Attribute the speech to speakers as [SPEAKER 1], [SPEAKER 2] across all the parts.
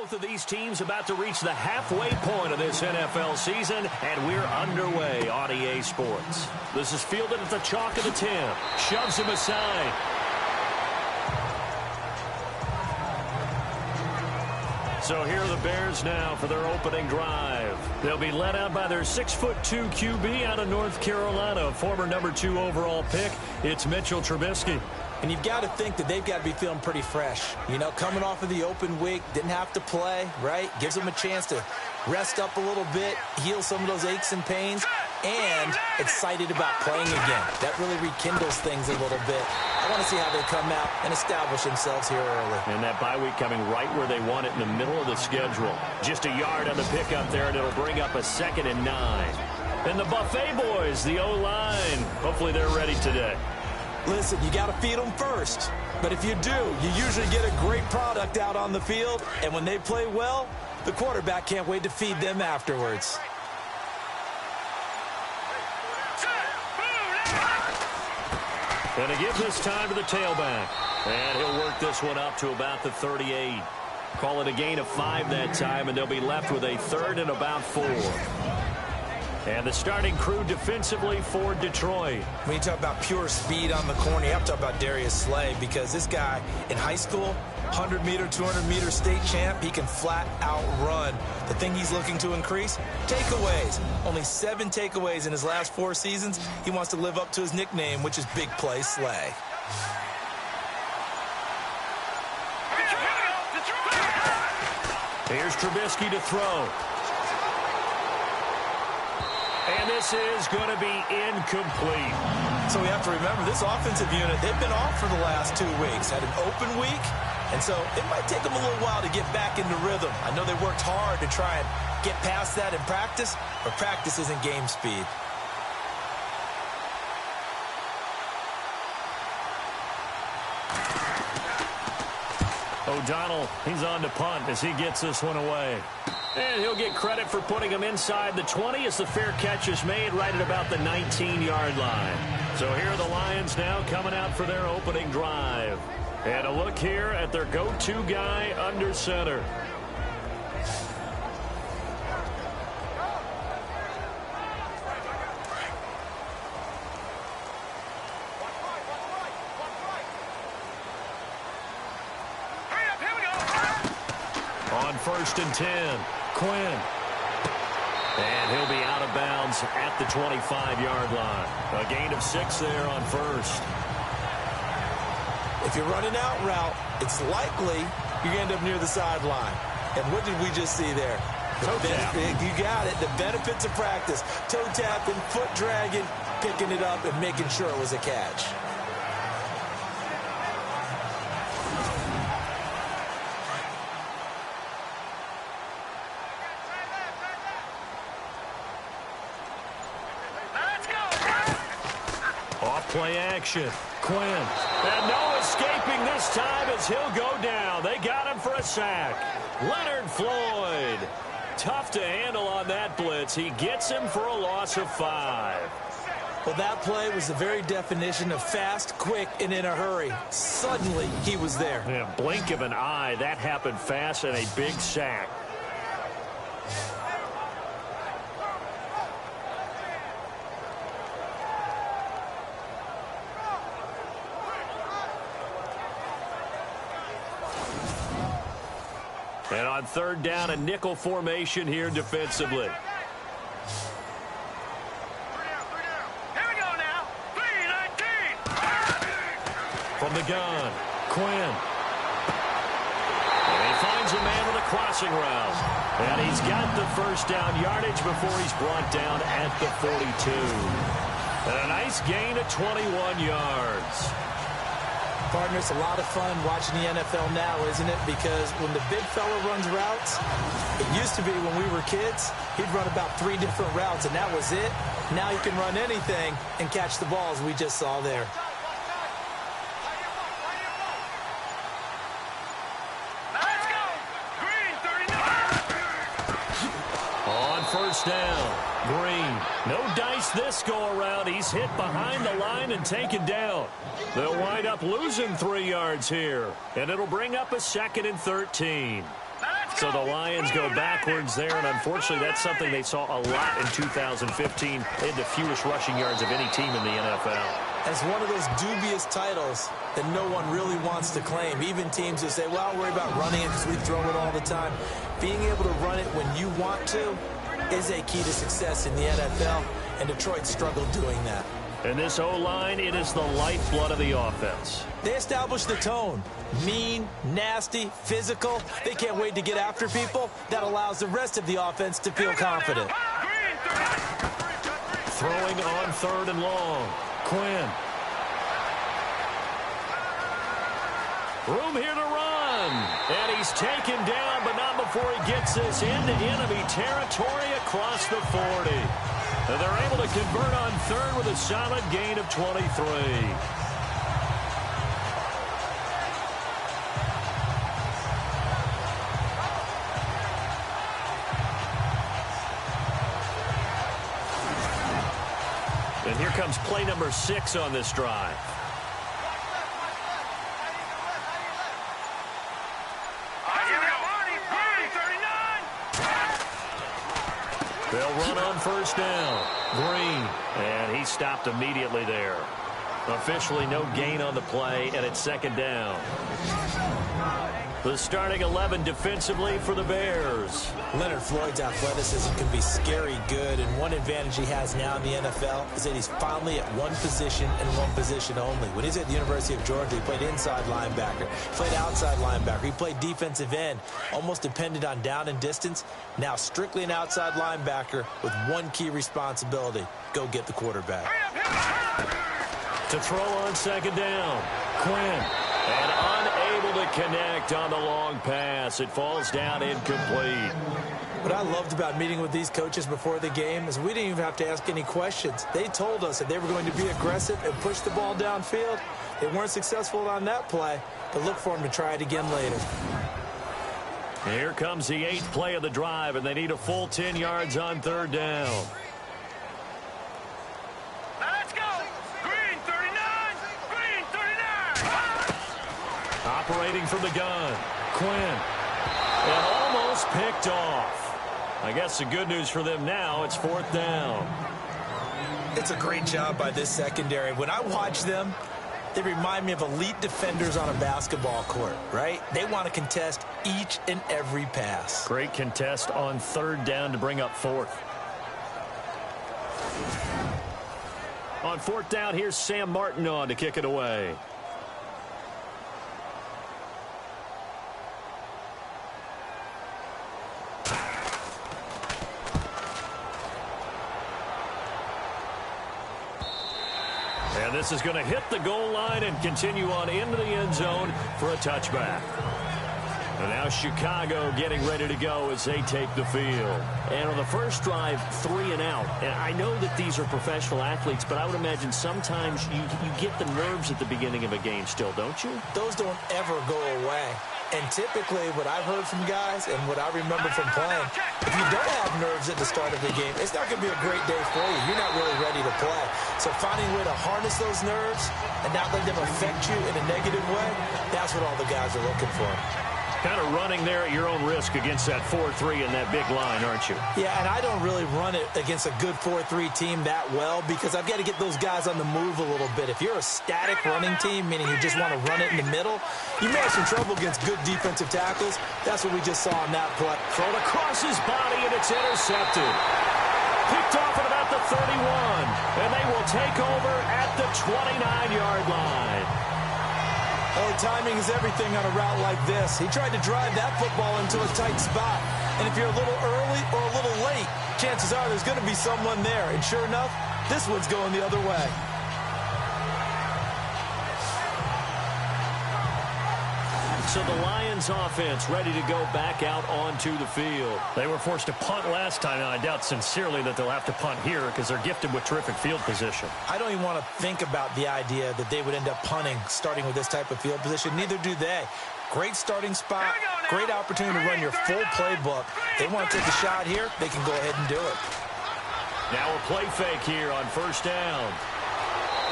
[SPEAKER 1] Both of these teams about to reach the halfway point of this NFL season, and we're underway on EA Sports. This is fielded at the chalk of the 10. Shoves him aside. So here are the Bears now for their opening drive. They'll be led out by their 6'2" QB out of North Carolina, former number 2 overall pick. It's Mitchell Trubisky.
[SPEAKER 2] And you've got to think that they've got to be feeling pretty fresh. You know, coming off of the open week, didn't have to play, right? Gives them a chance to rest up a little bit, heal some of those aches and pains, and excited about playing again. That really rekindles things a little bit. I want to see how they come out and establish themselves here early.
[SPEAKER 1] And that bye week coming right where they want it, in the middle of the schedule. Just a yard on the pickup there, and it'll bring up a 2nd and 9. And the Buffet boys, the O-line, hopefully they're ready today.
[SPEAKER 2] Listen, you got to feed them first. But if you do, you usually get a great product out on the field. And when they play well, the quarterback can't wait to feed them afterwards.
[SPEAKER 1] Going to give this time to the tailback. And he'll work this one up to about the 38. Call it a gain of 5 that time, and they'll be left with a 3rd and about 4. And the starting crew defensively for Detroit.
[SPEAKER 2] When you talk about pure speed on the corner, you have to talk about Darius Slay, because this guy in high school, 100-meter, 200-meter state champ, he can flat out run. The thing he's looking to increase, takeaways. Only 7 takeaways in his last 4 seasons. He wants to live up to his nickname, which is Big Play Slay.
[SPEAKER 1] Here's Trubisky to throw. And this is going to be incomplete.
[SPEAKER 2] So we have to remember, this offensive unit, they've been off for the last 2 weeks. Had an open week, and so it might take them a little while to get back into rhythm. I know they worked hard to try and get past that in practice, but practice isn't game speed.
[SPEAKER 1] O'Donnell, he's on to punt as he gets this one away. And he'll get credit for putting him inside the 20 as the fair catch is made right at about the 19-yard line. So here are the Lions now coming out for their opening drive. And a look here at their go-to guy under center. On 1st and 10, Quinn. And he'll be out of bounds at the 25-yard line. A gain of 6 there on 1st.
[SPEAKER 2] If you're running out route, it's likely you're going to end up near the sideline. And what did we just see there?
[SPEAKER 1] Toe tap.
[SPEAKER 2] You got it. The benefits of practice. Toe tapping, foot dragging, picking it up, and making sure it was a catch.
[SPEAKER 1] Play action. Quinn. And no escaping this time as he'll go down. They got him for a sack. Leonard Floyd. Tough to handle on that blitz. He gets him for a loss of 5.
[SPEAKER 2] Well, that play was the very definition of fast, quick, and in a hurry. Suddenly, he was there.
[SPEAKER 1] Yeah, blink of an eye. That happened fast and a big sack. And on 3rd down, a nickel formation here defensively.
[SPEAKER 3] Here we go now. 3-19.
[SPEAKER 1] From the gun, Quinn. And he finds a man with a crossing route. And he's got the 1st down yardage before he's brought down at the 42. And a nice gain of 21 yards.
[SPEAKER 2] Partner, it's a lot of fun watching the NFL now, isn't it? Because when the big fella runs routes, it used to be when we were kids, he'd run about 3 different routes, and that was it. Now he can run anything and catch the balls we just saw there.
[SPEAKER 3] Let's go. Green, 39.
[SPEAKER 1] On 1st down, Green. No dice this go-around. He's hit behind the line and taken down. They'll wind up losing 3 yards here, and it'll bring up a 2nd and 13.
[SPEAKER 3] Let's
[SPEAKER 1] So the Lions go backwards there, and unfortunately that's something they saw a lot in 2015. They had the fewest rushing yards of any team in the NFL.
[SPEAKER 2] As one of those dubious titles that no one really wants to claim. Even teams who say, well, I'll worry about running it because we throw it all the time. Being able to run it when you want to is a key to success in the NFL, and Detroit struggled doing that.
[SPEAKER 1] And this O-line, it is the lifeblood of the offense.
[SPEAKER 2] They established the tone. Mean, nasty, physical. They can't wait to get after people. That allows the rest of the offense to feel confident.
[SPEAKER 1] Throwing on 3rd and long. Quinn. Room here to run. And he's taken down, but not before he gets this into enemy territory across the 40. And they're able to convert on 3rd with a solid gain of 23. And here comes play number 6 on this drive. They'll run on 1st down. Green. And he stopped immediately there. Officially no gain on the play, and it's 2nd down. The starting 11 defensively for the Bears.
[SPEAKER 2] Leonard Floyd's athleticism can be scary good, and one advantage he has now in the NFL is that he's finally at one position and one position only. When he's at the University of Georgia, he played inside linebacker, played outside linebacker, he played defensive end, almost depended on down and distance. Now strictly an outside linebacker with one key responsibility: go get the quarterback.
[SPEAKER 1] To throw on 2nd down, Quinn. And unable to connect on the long pass. It falls down incomplete.
[SPEAKER 2] What I loved about meeting with these coaches before the game is we didn't even have to ask any questions. They told us that they were going to be aggressive and push the ball downfield. They weren't successful on that play, but look for them to try it again later.
[SPEAKER 1] Here comes the 8th play of the drive, and they need a full 10 yards on 3rd down. Operating from the gun, Quinn. And almost picked off. I guess the good news for them now, it's 4th down.
[SPEAKER 2] It's a great job by this secondary. When I watch them, they remind me of elite defenders on a basketball court, right? They want to contest each and every pass.
[SPEAKER 1] Great contest on 3rd down to bring up 4th. On 4th down, here's Sam Martin on to kick it away. And this is going to hit the goal line and continue on into the end zone for a touchback. And now Chicago getting ready to go as they take the field. And on the first drive, 3 and out. And I know that these are professional athletes, but I would imagine sometimes you get the nerves at the beginning of a game still, don't you?
[SPEAKER 2] Those don't ever go away. And typically what I've heard from guys and what I remember from playing, if you don't have nerves at the start of the game, it's not going to be a great day for you. You're not really ready to play. So finding a way to harness those nerves and not let them affect you in a negative way, that's what all the guys are looking for.
[SPEAKER 1] Kind of running there at your own risk against that 4-3 and that big line, aren't you?
[SPEAKER 2] Yeah, and I don't really run it against a good 4-3 team that well because I've got to get those guys on the move a little bit. If you're a static running team, meaning you just want to run it in the middle, you may have some trouble against good defensive tackles. That's what we just saw on that play.
[SPEAKER 1] Thrown across his body, and it's intercepted. Picked off at about the 31, and they will take over at the 29-yard line.
[SPEAKER 2] Oh, timing is everything on a route like this. He tried to drive that football into a tight spot. And if you're a little early or a little late, chances are there's going to be someone there. And sure enough, this one's going the other way.
[SPEAKER 1] So the Lions offense ready to go back out onto the field. They were forced to punt last time, and I doubt sincerely that they'll have to punt here because they're gifted with terrific field position.
[SPEAKER 2] I don't even want to think about the idea that they would end up punting starting with this type of field position. Neither do they. Great starting spot, great opportunity to run your full playbook. They want to take a shot here, they can go ahead and do it.
[SPEAKER 1] Now a play fake here on 1st down.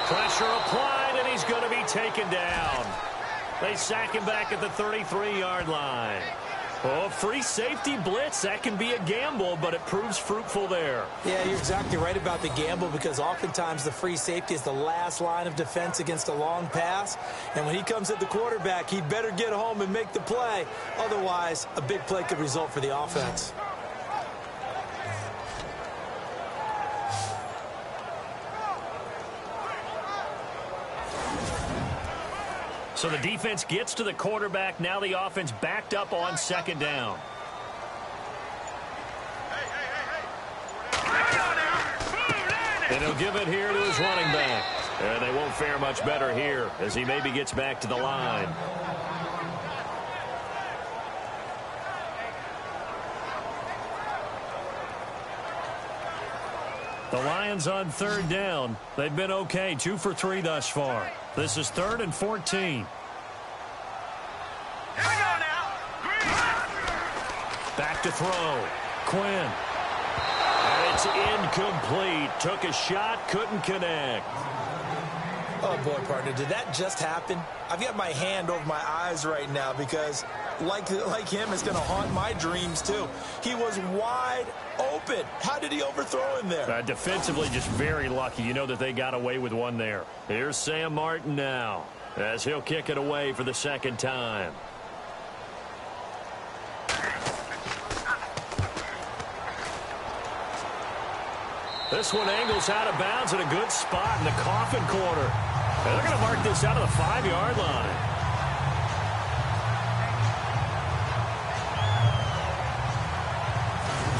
[SPEAKER 1] Pressure applied, and he's going to be taken down. They sack him back at the 33-yard line. Oh, free safety blitz. That can be a gamble, but it proves fruitful there.
[SPEAKER 2] Yeah, you're exactly right about the gamble because oftentimes the free safety is the last line of defense against a long pass. And when he comes at the quarterback, he better get home and make the play. Otherwise, a big play could result for the offense.
[SPEAKER 1] So the defense gets to the quarterback. Now the offense backed up on second down. And he'll give it here to his running back. And they won't fare much better here as he maybe gets back to the line. The Lions on third down. They've been okay, 2 for 3 thus far. This is 3rd and 14.
[SPEAKER 3] Here we go now.
[SPEAKER 1] Back to throw. Quinn. And it's incomplete. Took a shot, couldn't connect.
[SPEAKER 2] Oh, boy, partner, did that just happen? I've got my hand over my eyes right now because, like him, it's going to haunt my dreams, too. He was wide open. How did he overthrow him there?
[SPEAKER 1] Defensively, just very lucky. You know that they got away with one there. Here's Sam Martin now as he'll kick it away for the second time. This one angles out of bounds at a good spot in the coffin corner. And they're going to mark this out of the 5-yard line.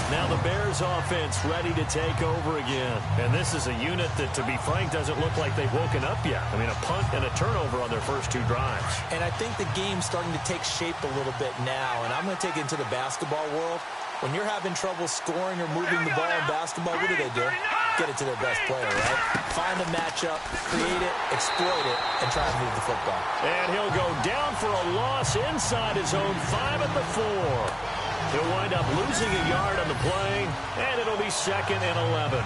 [SPEAKER 1] Now the Bears offense ready to take over again. And this is a unit that, to be frank, doesn't look like they've woken up yet. I mean, a punt and a turnover on their first 2 drives.
[SPEAKER 2] And I think the game's starting to take shape a little bit now. And I'm going to take it into the basketball world. When you're having trouble scoring or moving the ball in basketball, what do? Get it to their best player, right? Find a matchup, create it, exploit it, and try and move the football.
[SPEAKER 1] And he'll go down for a loss inside his own 5 at the 4. He'll wind up losing a yard on the play, and it'll be 2nd and 11.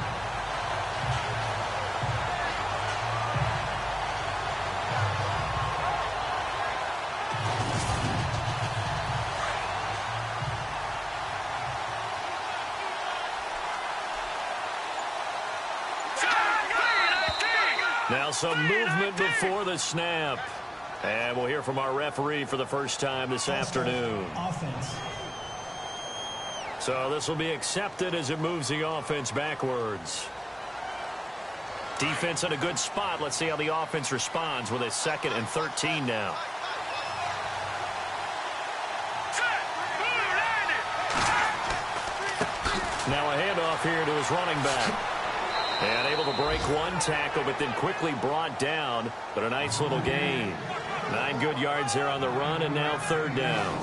[SPEAKER 1] Now some movement before the snap. And we'll hear from our referee for the first time this afternoon.
[SPEAKER 4] Offense.
[SPEAKER 1] So this will be accepted as it moves the offense backwards. Defense in a good spot. Let's see how the offense responds with a 2nd and 13 now. Now a handoff here to his running back. And able to break one tackle, but then quickly brought down. But a nice little gain. 9 good yards there on the run, and now 3rd down.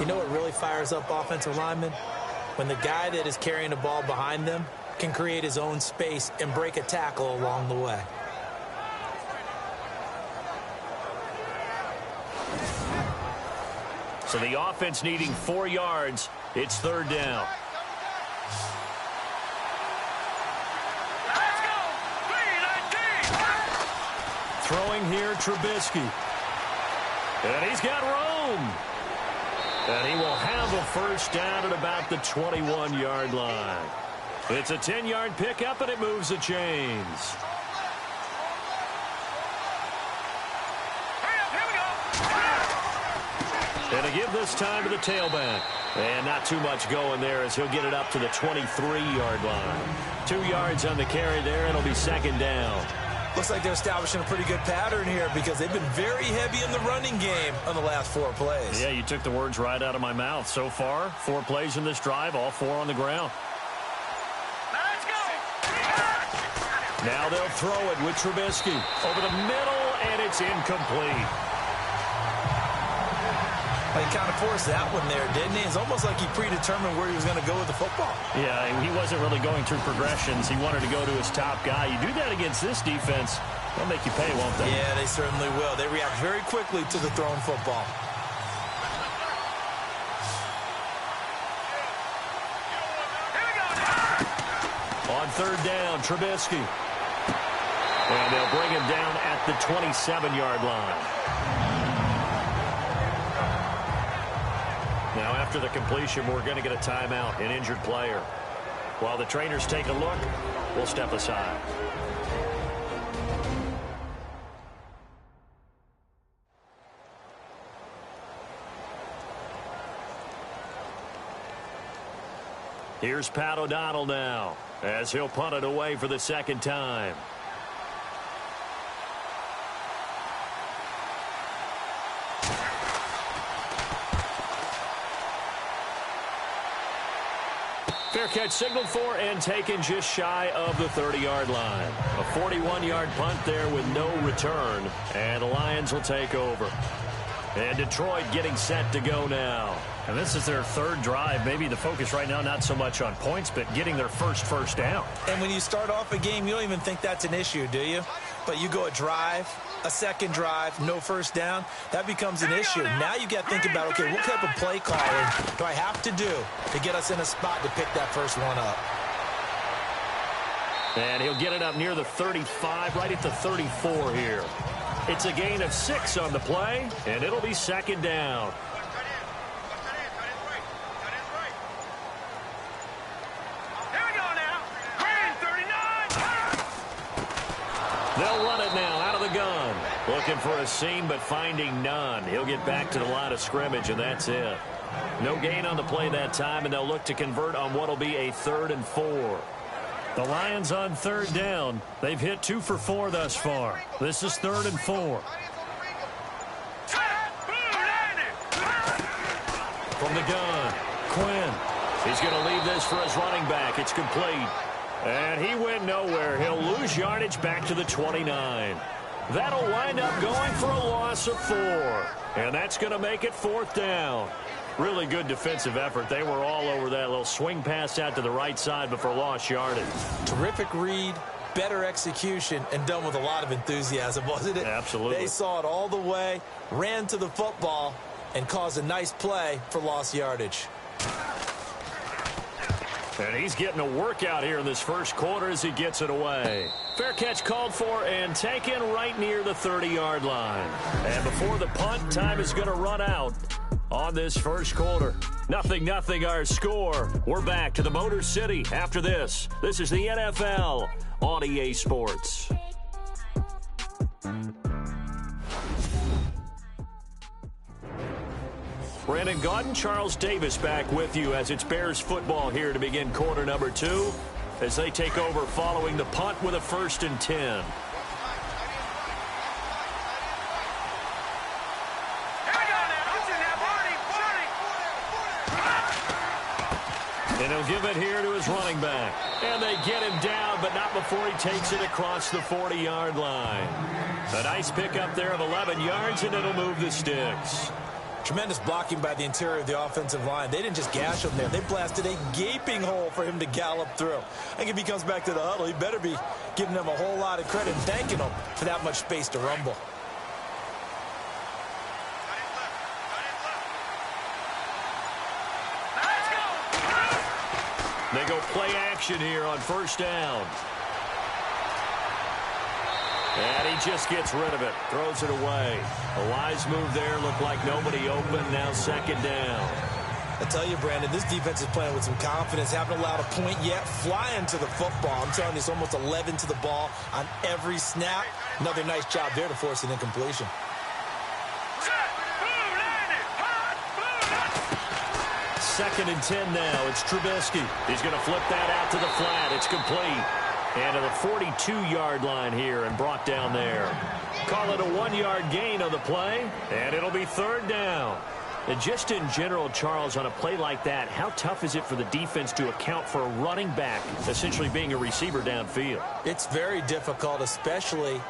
[SPEAKER 2] You know what really fires up offensive linemen? When the guy that is carrying the ball behind them can create his own space and break a tackle along the way.
[SPEAKER 1] So the offense needing 4 yards. It's 3rd down. Throwing here, Trubisky. And he's got room. And he will have a first down at about the 21-yard line. It's a 10-yard pickup, and it moves the chains. And a give this time to the tailback. And not too much going there as he'll get it up to the 23-yard line. 2 yards on the carry there, and it'll be 2nd down.
[SPEAKER 2] Looks like they're establishing a pretty good pattern here because they've been very heavy in the running game on the last 4 plays.
[SPEAKER 1] Yeah, you took the words right out of my mouth. So far, 4 plays in this drive, all 4 on the ground.
[SPEAKER 3] Let's go.
[SPEAKER 1] Now they'll throw it with Trubisky. Over the middle, and it's incomplete.
[SPEAKER 2] He kind of forced that one there, didn't he? It's almost like he predetermined where he was going to go with the football.
[SPEAKER 1] Yeah, he wasn't really going through progressions. He wanted to go to his top guy. You do that against this defense, they'll make you pay, won't they?
[SPEAKER 2] Yeah, they certainly will. They react very quickly to the thrown football.
[SPEAKER 1] On 3rd down, Trubisky. And they'll bring him down at the 27-yard line. Now, after the completion, we're going to get a timeout, an injured player. While the trainers take a look, we'll step aside. Here's Pat O'Donnell now, as he'll punt it away for the second time. Fair catch signaled for and taken just shy of the 30-yard line. A 41-yard punt there with no return, and the Lions will take over. And Detroit getting set to go now.
[SPEAKER 4] And this is their third drive. Maybe the focus right now not so much on points, but getting their first down.
[SPEAKER 2] And when you start off a game, you don't even think that's an issue, do you? But you go a drive, a second drive, no first down, that becomes an issue. Now you got to think about, okay, what type of play calling do I have to do to get us in a spot to pick that first one up?
[SPEAKER 1] And he'll get it up near the 35, right at the 34 here. It's a gain of 6 on the play, and it'll be second down. They'll run it now out of the gun. Looking for a seam, but finding none. He'll get back to the line of scrimmage, and that's it. No gain on the play that time, and they'll look to convert on what will be a 3rd and 4.
[SPEAKER 4] The Lions on 3rd down. They've hit 2 for 4 thus far. This is 3rd and 4.
[SPEAKER 1] From the gun, Quinn. He's going to leave this for his running back. It's complete. And he went nowhere. He'll lose yardage back to the 29. That'll wind up going for a loss of 4. And that's going to make it 4th down. Really good defensive effort. They were all over that little swing pass out to the right side before lost yardage.
[SPEAKER 2] Terrific read, better execution, and done with a lot of enthusiasm, wasn't it?
[SPEAKER 1] Absolutely.
[SPEAKER 2] They saw it all the way, ran to the football, and caused a nice play for lost yardage.
[SPEAKER 1] And he's getting a workout here in this first quarter as he gets it away. Fair catch called for and taken right near the 30-yard line. And before the punt, time is going to run out on this first quarter. 0-0 our score. We're back to the Motor City after this. This is the NFL on EA Sports. Brandon Gaudin, Charles Davis back with you as it's Bears football here to begin quarter number 2 as they take over following the punt with a 1st and 10. And he'll give it here to his running back. And they get him down, but not before he takes it across the 40-yard line. A nice pickup there of 11 yards, and it'll move the sticks.
[SPEAKER 2] Tremendous blocking by the interior of the offensive line. They didn't just gash him there. They blasted a gaping hole for him to gallop through. I think if he comes back to the huddle, he better be giving them a whole lot of credit and thanking them for that much space to rumble.
[SPEAKER 1] They go play action here on 1st down. And he just gets rid of it, throws it away. A wise move there, looked like nobody open, now 2nd down.
[SPEAKER 2] I tell you, Brandon, this defense is playing with some confidence, haven't allowed a point yet, flying to the football. I'm telling you, it's almost 11 to the ball on every snap. Another nice job there to force an incompletion.
[SPEAKER 1] 2nd and 10 now. It's Trubisky. He's going to flip that out to the flat. It's complete. And to the 42-yard line here and brought down there. Call it a 1-yard gain on the play, and it'll be 3rd down. And just in general, Charles, on a play like that, how tough is it for the defense to account for a running back essentially being a receiver downfield?
[SPEAKER 2] It's very difficult, especially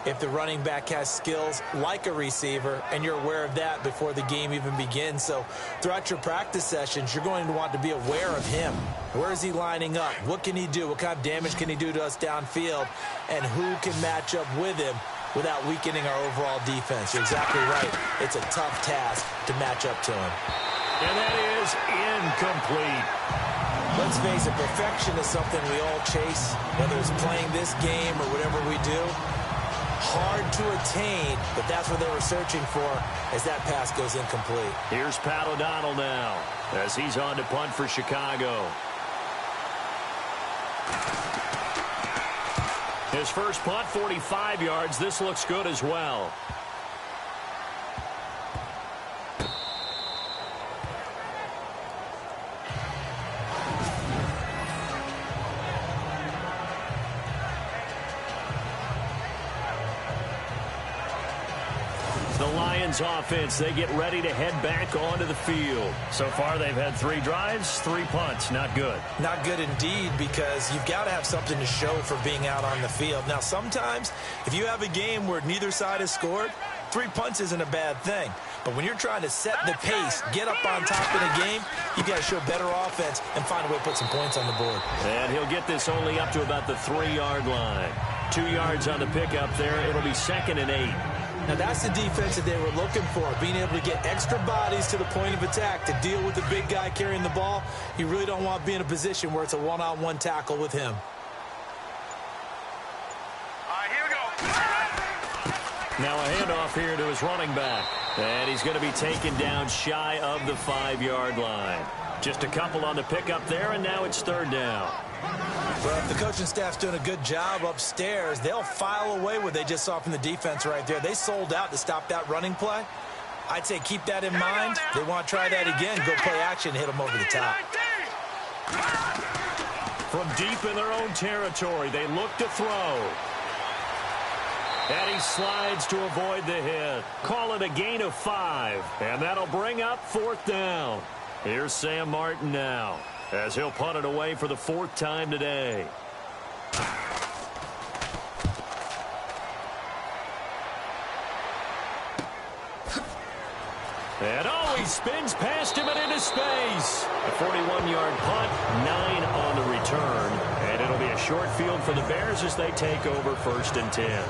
[SPEAKER 2] if the running back has skills like a receiver, and you're aware of that before the game even begins. So throughout your practice sessions, you're going to want to be aware of him. Where is he lining up? What can he do? What kind of damage can he do to us downfield? And who can match up with him without weakening our overall defense? You're exactly right. It's a tough task to match up to him.
[SPEAKER 1] And that is incomplete.
[SPEAKER 2] Let's face it, perfection is something we all chase, whether it's playing this game or whatever we do. hard to attain, but that's what they were searching for as that pass goes incomplete.
[SPEAKER 1] Here's Pat O'Donnell now as he's on to punt for Chicago. His first punt, 45 yards. This looks good as well. The Lions offense, they get ready to head back onto the field. So far, they've had 3 drives, 3 punts. Not good.
[SPEAKER 2] Not good indeed, because you've got to have something to show for being out on the field. Now, sometimes, if you have a game where neither side has scored, 3 punts isn't a bad thing. But when you're trying to set the pace, get up on top in a game, you've got to show better offense and find a way to put some points on the board.
[SPEAKER 1] And he'll get this only up to about the 3-yard line. 2 yards on the pickup there. It'll be 2nd and 8.
[SPEAKER 2] Now, that's the defense that they were looking for, being able to get extra bodies to the point of attack to deal with the big guy carrying the ball. You really don't want to be in a position where it's a one-on-one tackle with him.
[SPEAKER 3] All right, here we go.
[SPEAKER 1] Now a handoff here to his running back. And he's going to be taken down shy of the 5-yard line. Just a couple on the pickup there, and now it's 3rd down.
[SPEAKER 2] Well, if the coaching staff's doing a good job upstairs, they'll file away what they just saw from the defense right there. They sold out to stop that running play. I'd say keep that in mind. They want to try that again, go play action, hit them over the top.
[SPEAKER 1] From deep in their own territory, they look to throw. And he slides to avoid the hit. Call it a gain of 5. And that'll bring up 4th down. Here's Sam Martin now, as he'll punt it away for the 4th time today. And he spins past him and into space. A 41-yard punt, 9 on the return. And it'll be a short field for the Bears as they take over 1st and 10.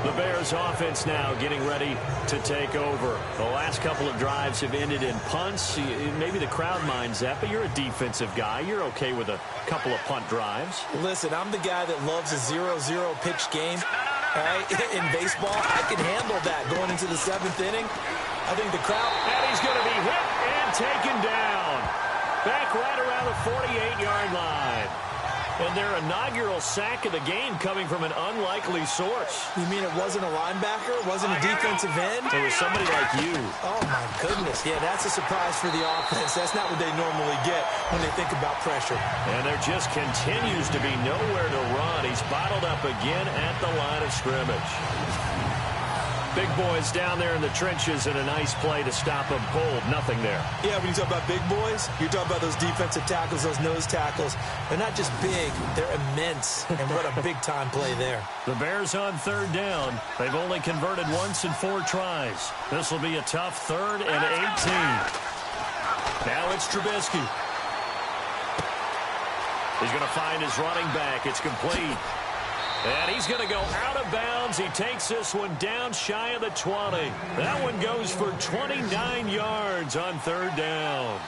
[SPEAKER 1] The Bears offense now getting ready to take over. The last couple of drives have ended in punts. Maybe the crowd minds that, but you're a defensive guy. You're okay with a couple of punt drives.
[SPEAKER 2] Listen, I'm the guy that loves a 0-0 pitch game. All right? In baseball, I can handle that going into the 7th inning. I think the crowd...
[SPEAKER 1] And he's going to be hit and taken down. Back right around the 48-yard line. And their inaugural sack of the game coming from an unlikely source.
[SPEAKER 2] You mean it wasn't a linebacker? It wasn't a defensive end?
[SPEAKER 1] It was somebody like you.
[SPEAKER 2] Oh, my goodness. Yeah, that's a surprise for the offense. That's not what they normally get when they think about pressure.
[SPEAKER 1] And there just continues to be nowhere to run. He's bottled up again at the line of scrimmage. Big boys down there in the trenches, and a nice play to stop them cold. Nothing there.
[SPEAKER 2] Yeah, when you talk about big boys, you're talking about those defensive tackles, those nose tackles. They're not just big, they're immense. And what a big-time play there.
[SPEAKER 1] The Bears on 3rd down. They've only converted once in 4 tries. This will be a tough 3rd and 18. Now it's Trubisky. He's going to find his running back. It's complete. And he's going to go out of bounds. He takes this one down shy of the 20. That one goes for 29 yards on 3rd down.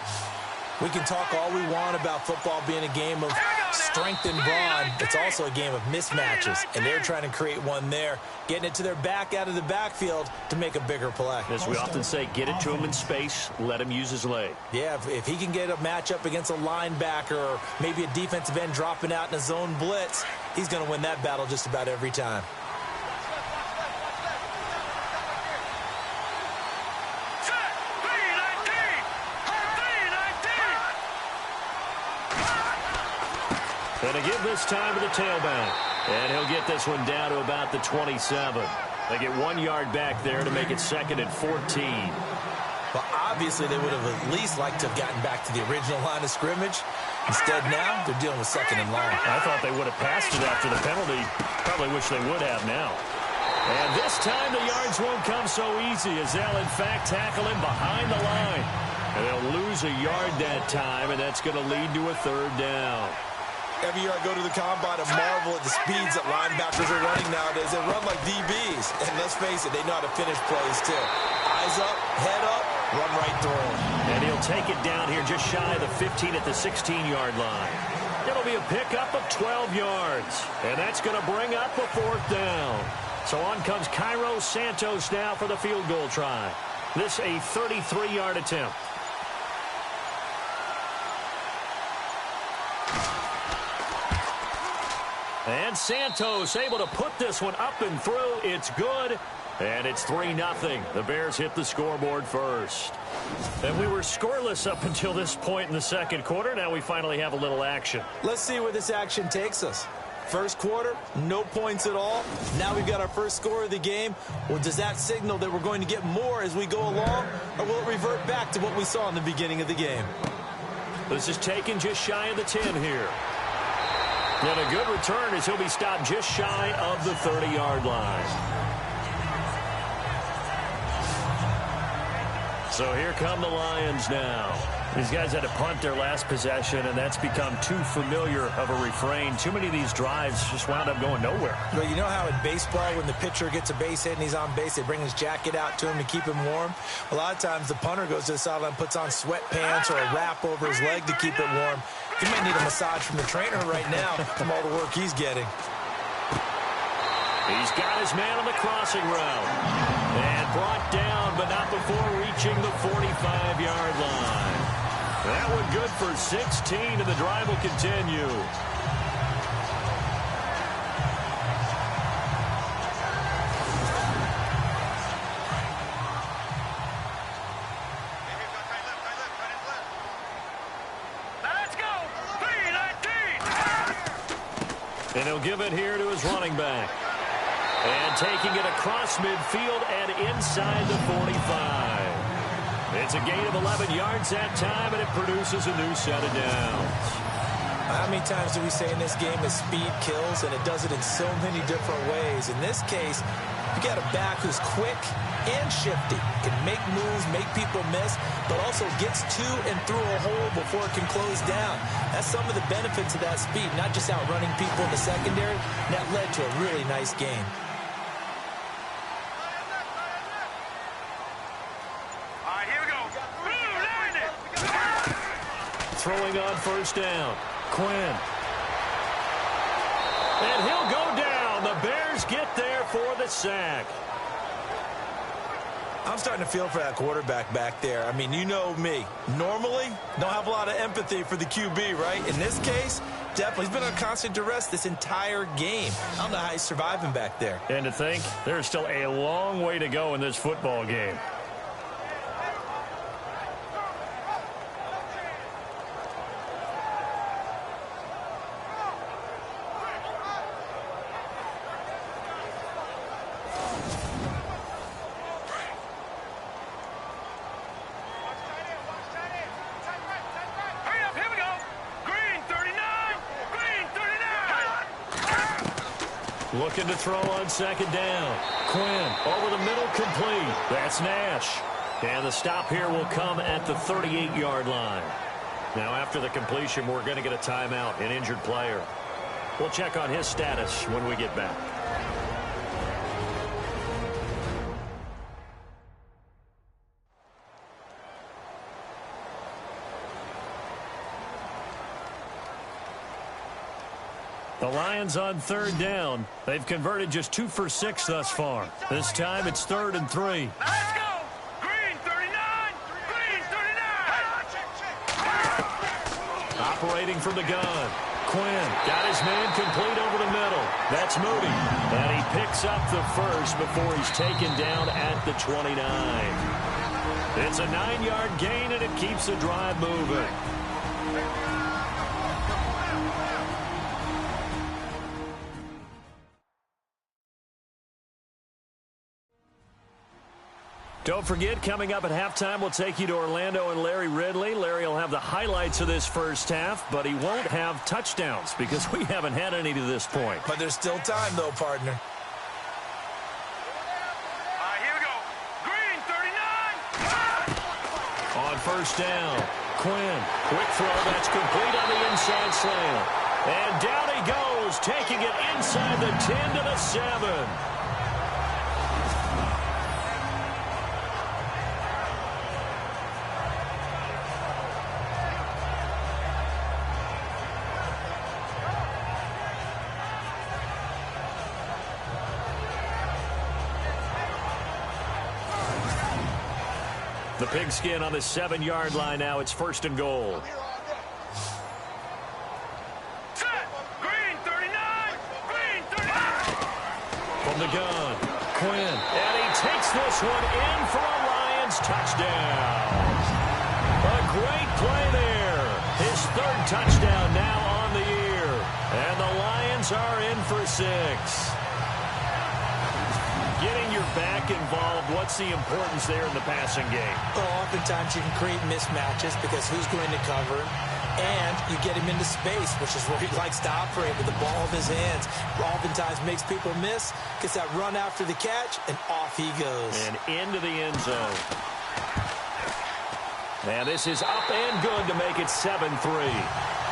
[SPEAKER 2] We can talk all we want about football being a game of strength and brawn. It's also a game of mismatches, and they're trying to create one there, getting it to their back out of the backfield to make a bigger play.
[SPEAKER 1] As we often say, get it to him in space, let him use his leg.
[SPEAKER 2] Yeah, if he can get a matchup against a linebacker or maybe a defensive end dropping out in a zone blitz, he's going to win that battle just about every time.
[SPEAKER 1] And to give this time to the tailback. And he'll get this one down to about the 27. They get 1 yard back there to make it 2nd and 14.
[SPEAKER 2] Well, obviously, they would have at least liked to have gotten back to the original line of scrimmage. Instead, now, they're dealing with 2nd and long.
[SPEAKER 1] I thought they would have passed it after the penalty. Probably wish they would have now. And this time, the yards won't come so easy as they'll, in fact, tackle him behind the line. And they'll lose a yard that time, and that's going to lead to a 3rd down.
[SPEAKER 2] Every year I go to the combine and marvel at the speeds that linebackers are running nowadays. They run like DBs. And let's face it, they know how to finish plays, too. Eyes up, head up, run right through them.
[SPEAKER 1] And he'll take it down here just shy of the 15 at the 16-yard line. It'll be a pickup of 12 yards. And that's going to bring up a 4th down. So on comes Cairo Santos now for the field goal try. This a 33-yard attempt. And Santos able to put this one up and through. It's good. And it's 3-0. The Bears hit the scoreboard first. And we were scoreless up until this point in the second quarter. Now we finally have a little action.
[SPEAKER 2] Let's see where this action takes us. First quarter, no points at all. Now we've got our first score of the game. Well, does that signal that we're going to get more as we go along? Or will it revert back to what we saw in the beginning of the game?
[SPEAKER 1] This is taken just shy of the 10 here. And a good return as he'll be stopped just shy of the 30-yard line. So here come the Lions now. These guys had to punt their last possession, and that's become too familiar of a refrain. Too many of these drives just wound up going nowhere.
[SPEAKER 2] Well, you know how in baseball, when the pitcher gets a base hit and he's on base, they bring his jacket out to him to keep him warm? A lot of times the punter goes to the sideline, puts on sweatpants or a wrap over his leg to keep it warm. He might need a massage from the trainer right now from all the work he's getting.
[SPEAKER 1] He's got his man on the crossing route. And brought down, but not before reaching the 45-yard line. That one good for 16, and the drive will continue.
[SPEAKER 3] Let's go! 3-19!
[SPEAKER 1] And he'll give it here to his running back. And taking it across midfield and inside the 45. It's a gain of 11 yards that time, and it produces a new set of downs.
[SPEAKER 2] How many times do we say in this game that speed kills, and it does it in so many different ways? In this case, you got a back who's quick and shifty, can make moves, make people miss, but also gets to and through a hole before it can close down. That's some of the benefits of that speed, not just outrunning people in the secondary. That led to a really nice game.
[SPEAKER 1] Throwing on first down. Quinn. And he'll go down. The Bears get there for the sack.
[SPEAKER 2] I'm starting to feel for that quarterback back there. I mean, you know me. Normally, don't have a lot of empathy for the QB, right? In this case, definitely. He's been on constant duress this entire game. I don't know how he's surviving back there.
[SPEAKER 1] And to think, there's still a long way to go in this football game. Looking to throw on second down. Quinn over the middle, complete. That's Nash. And the stop here will come at the 38-yard line. Now after the completion, we're going to get a timeout, an injured player. We'll check on his status when we get back. The Lions on third down. They've converted just 2 for 6 thus far. This time it's 3rd and 3.
[SPEAKER 3] Let's go! Green 39! Green 39!
[SPEAKER 1] Operating from the gun. Quinn got his man complete over the middle. That's Moody. And he picks up the first before he's taken down at the 29. It's a 9-yard gain, and it keeps the drive moving. Don't forget, coming up at halftime, we'll take you to Orlando and Larry Ridley. Larry will have the highlights of this first half, but he won't have touchdowns because we haven't had any to this point.
[SPEAKER 2] But there's still time, though, partner.
[SPEAKER 3] Here we go. Green 39!
[SPEAKER 1] On first down, Quinn. Quick throw that's complete on the inside slant. And down he goes, taking it inside the 10 to the 7. The Pigskin on the 7-yard line now. It's 1st and goal.
[SPEAKER 3] Set. Green 39. Green 39.
[SPEAKER 1] From the gun, Quinn. And he takes this one in for a Lions touchdown. A great play there. His 3rd touchdown now on the year. And the Lions are in for 6. Getting your back involved, what's the importance there in the passing game?
[SPEAKER 2] Well, oftentimes you can create mismatches because who's going to cover him? And you get him into space, which is where he likes to operate with the ball in his hands. Oftentimes makes people miss, gets that run after the catch, and off he goes.
[SPEAKER 1] And into the end zone. And this is up and good to make it 7-3.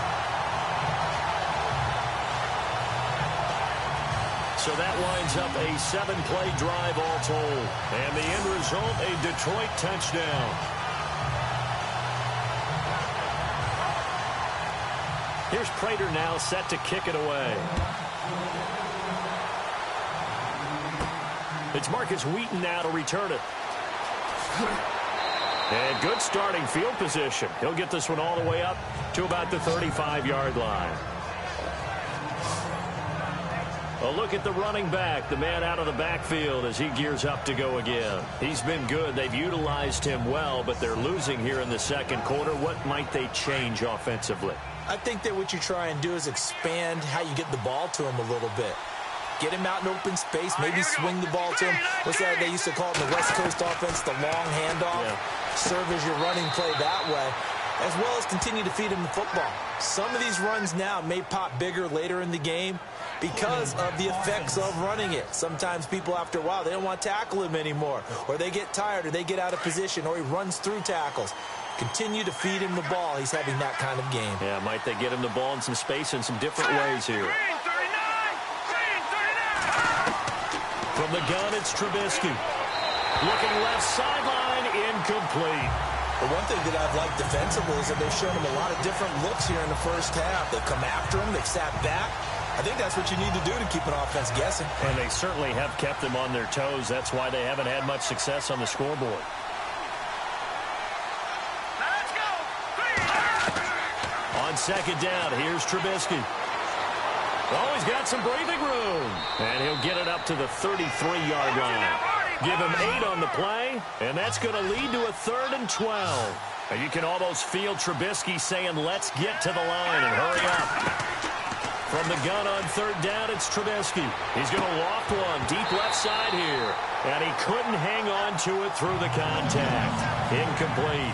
[SPEAKER 1] So that winds up a 7-play drive all told. And the end result, a Detroit touchdown. Here's Prater now set to kick it away. It's Marcus Wheaton now to return it. And good starting field position. He'll get this one all the way up to about the 35-yard line. A look at the running back, the man out of the backfield as he gears up to go again. He's been good. They've utilized him well, but they're losing here in the 2nd quarter. What might they change offensively?
[SPEAKER 2] I think that what you try and do is expand how you get the ball to him a little bit. Get him out in open space, maybe swing the ball to him. What's that they used to call it in the West Coast offense, the long handoff? Yeah. Serve as your running play that way, as well as continue to feed him the football. Some of these runs now may pop bigger later in the game because of the effects of running it. Sometimes people, after a while, they don't want to tackle him anymore, or they get tired, or they get out of position, or he runs through tackles. Continue to feed him the ball. He's having that kind of game.
[SPEAKER 1] Yeah, might they get him the ball in some space in some different ways here.
[SPEAKER 3] Green 39. Green 39.
[SPEAKER 1] From the gun, it's Trubisky. Looking left sideline, incomplete.
[SPEAKER 2] The one thing that I've liked defensively is that they've shown him a lot of different looks here in the first half. They've come after him. They've sat back. I think that's what you need to do to keep an offense guessing.
[SPEAKER 1] And they certainly have kept them on their toes. That's why they haven't had much success on the scoreboard.
[SPEAKER 3] Let's go.
[SPEAKER 1] On 2nd down, here's Trubisky. Oh, he's got some breathing room. And he'll get it up to the 33-yard line. Give him 8 on the play, and that's going to lead to a 3rd and 12. And you can almost feel Trubisky saying, let's get to the line and hurry up. From the gun on 3rd down, it's Trubisky. He's going to loft one deep left side here. And he couldn't hang on to it through the contact. Incomplete.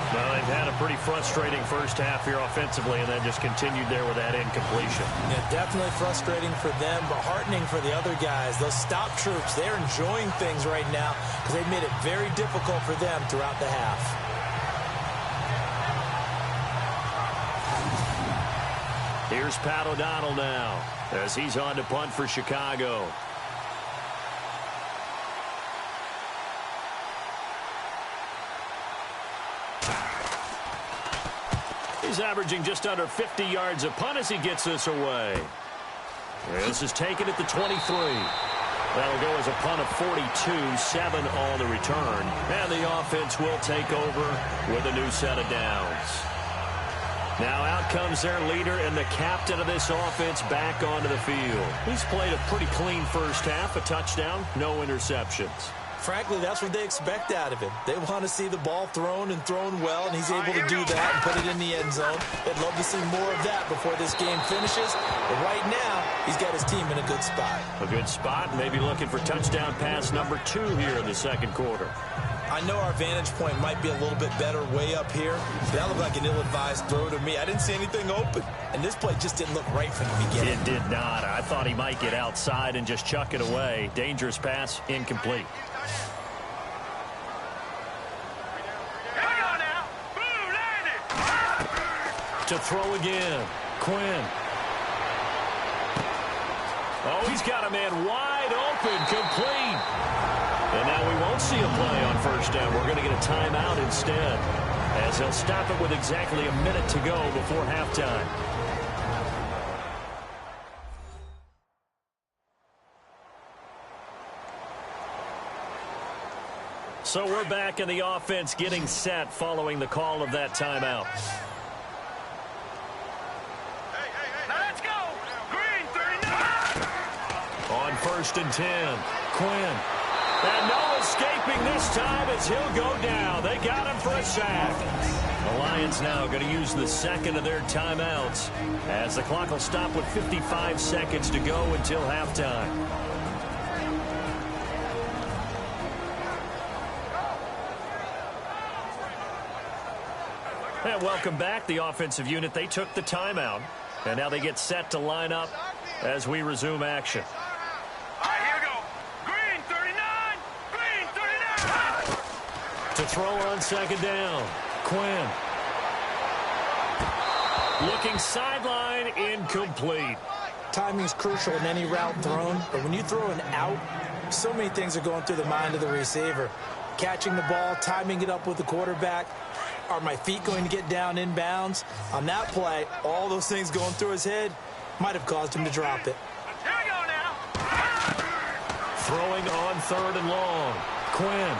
[SPEAKER 1] Well, they've had a pretty frustrating first half here offensively, and then just continued there with that incompletion.
[SPEAKER 2] Yeah, definitely frustrating for them, but heartening for the other guys. Those stop troops, they're enjoying things right now because they've made it very difficult for them throughout the half.
[SPEAKER 1] Here's Pat O'Donnell now as he's on to punt for Chicago. He's averaging just under 50 yards a punt as he gets this away. This is taken at the 23. That'll go as a punt of 42, 7 on the return. And the offense will take over with a new set of downs. Now out comes their leader and the captain of this offense back onto the field. He's played a pretty clean first half, a touchdown, no interceptions.
[SPEAKER 2] Frankly, that's what they expect out of him. They want to see the ball thrown and thrown well, and he's able to do that and put it in the end zone. They'd love to see more of that before this game finishes. But right now, he's got his team in a good spot.
[SPEAKER 1] A good spot, maybe looking for touchdown pass number 2 here in the 2nd quarter.
[SPEAKER 2] I know our vantage point might be a little bit better way up here. That looked like an ill-advised throw to me. I didn't see anything open, and this play just didn't look right from the beginning.
[SPEAKER 1] It did not. I thought he might get outside and just chuck it away. Dangerous pass, incomplete. To throw again, Quinn. Oh, he's got a man wide open, complete. And now we won't see a play on first down. We're going to get a timeout instead, as he'll stop it with exactly a minute to go before halftime. So we're back in the offense getting set following the call of that timeout.
[SPEAKER 3] Now let's go. Green 39.
[SPEAKER 1] On 1st and 10, Quinn. And no escaping this time as he'll go down. They got him for a sack. The Lions now going to use the second of their timeouts as the clock will stop with 55 seconds to go until halftime. And welcome back, the offensive unit. They took the timeout, and now they get set to line up as we resume action.
[SPEAKER 3] All right, here we go. Green 39. Green 39.
[SPEAKER 1] To throw on second down, Quinn. Looking sideline, incomplete.
[SPEAKER 2] Timing is crucial in any route thrown, but when you throw an out, so many things are going through the mind of the receiver. Catching the ball, timing it up with the quarterback. Are my feet going to get down inbounds? On that play, all those things going through his head might have caused him to drop it.
[SPEAKER 3] Here we go now.
[SPEAKER 1] Throwing on 3rd and long, Quinn.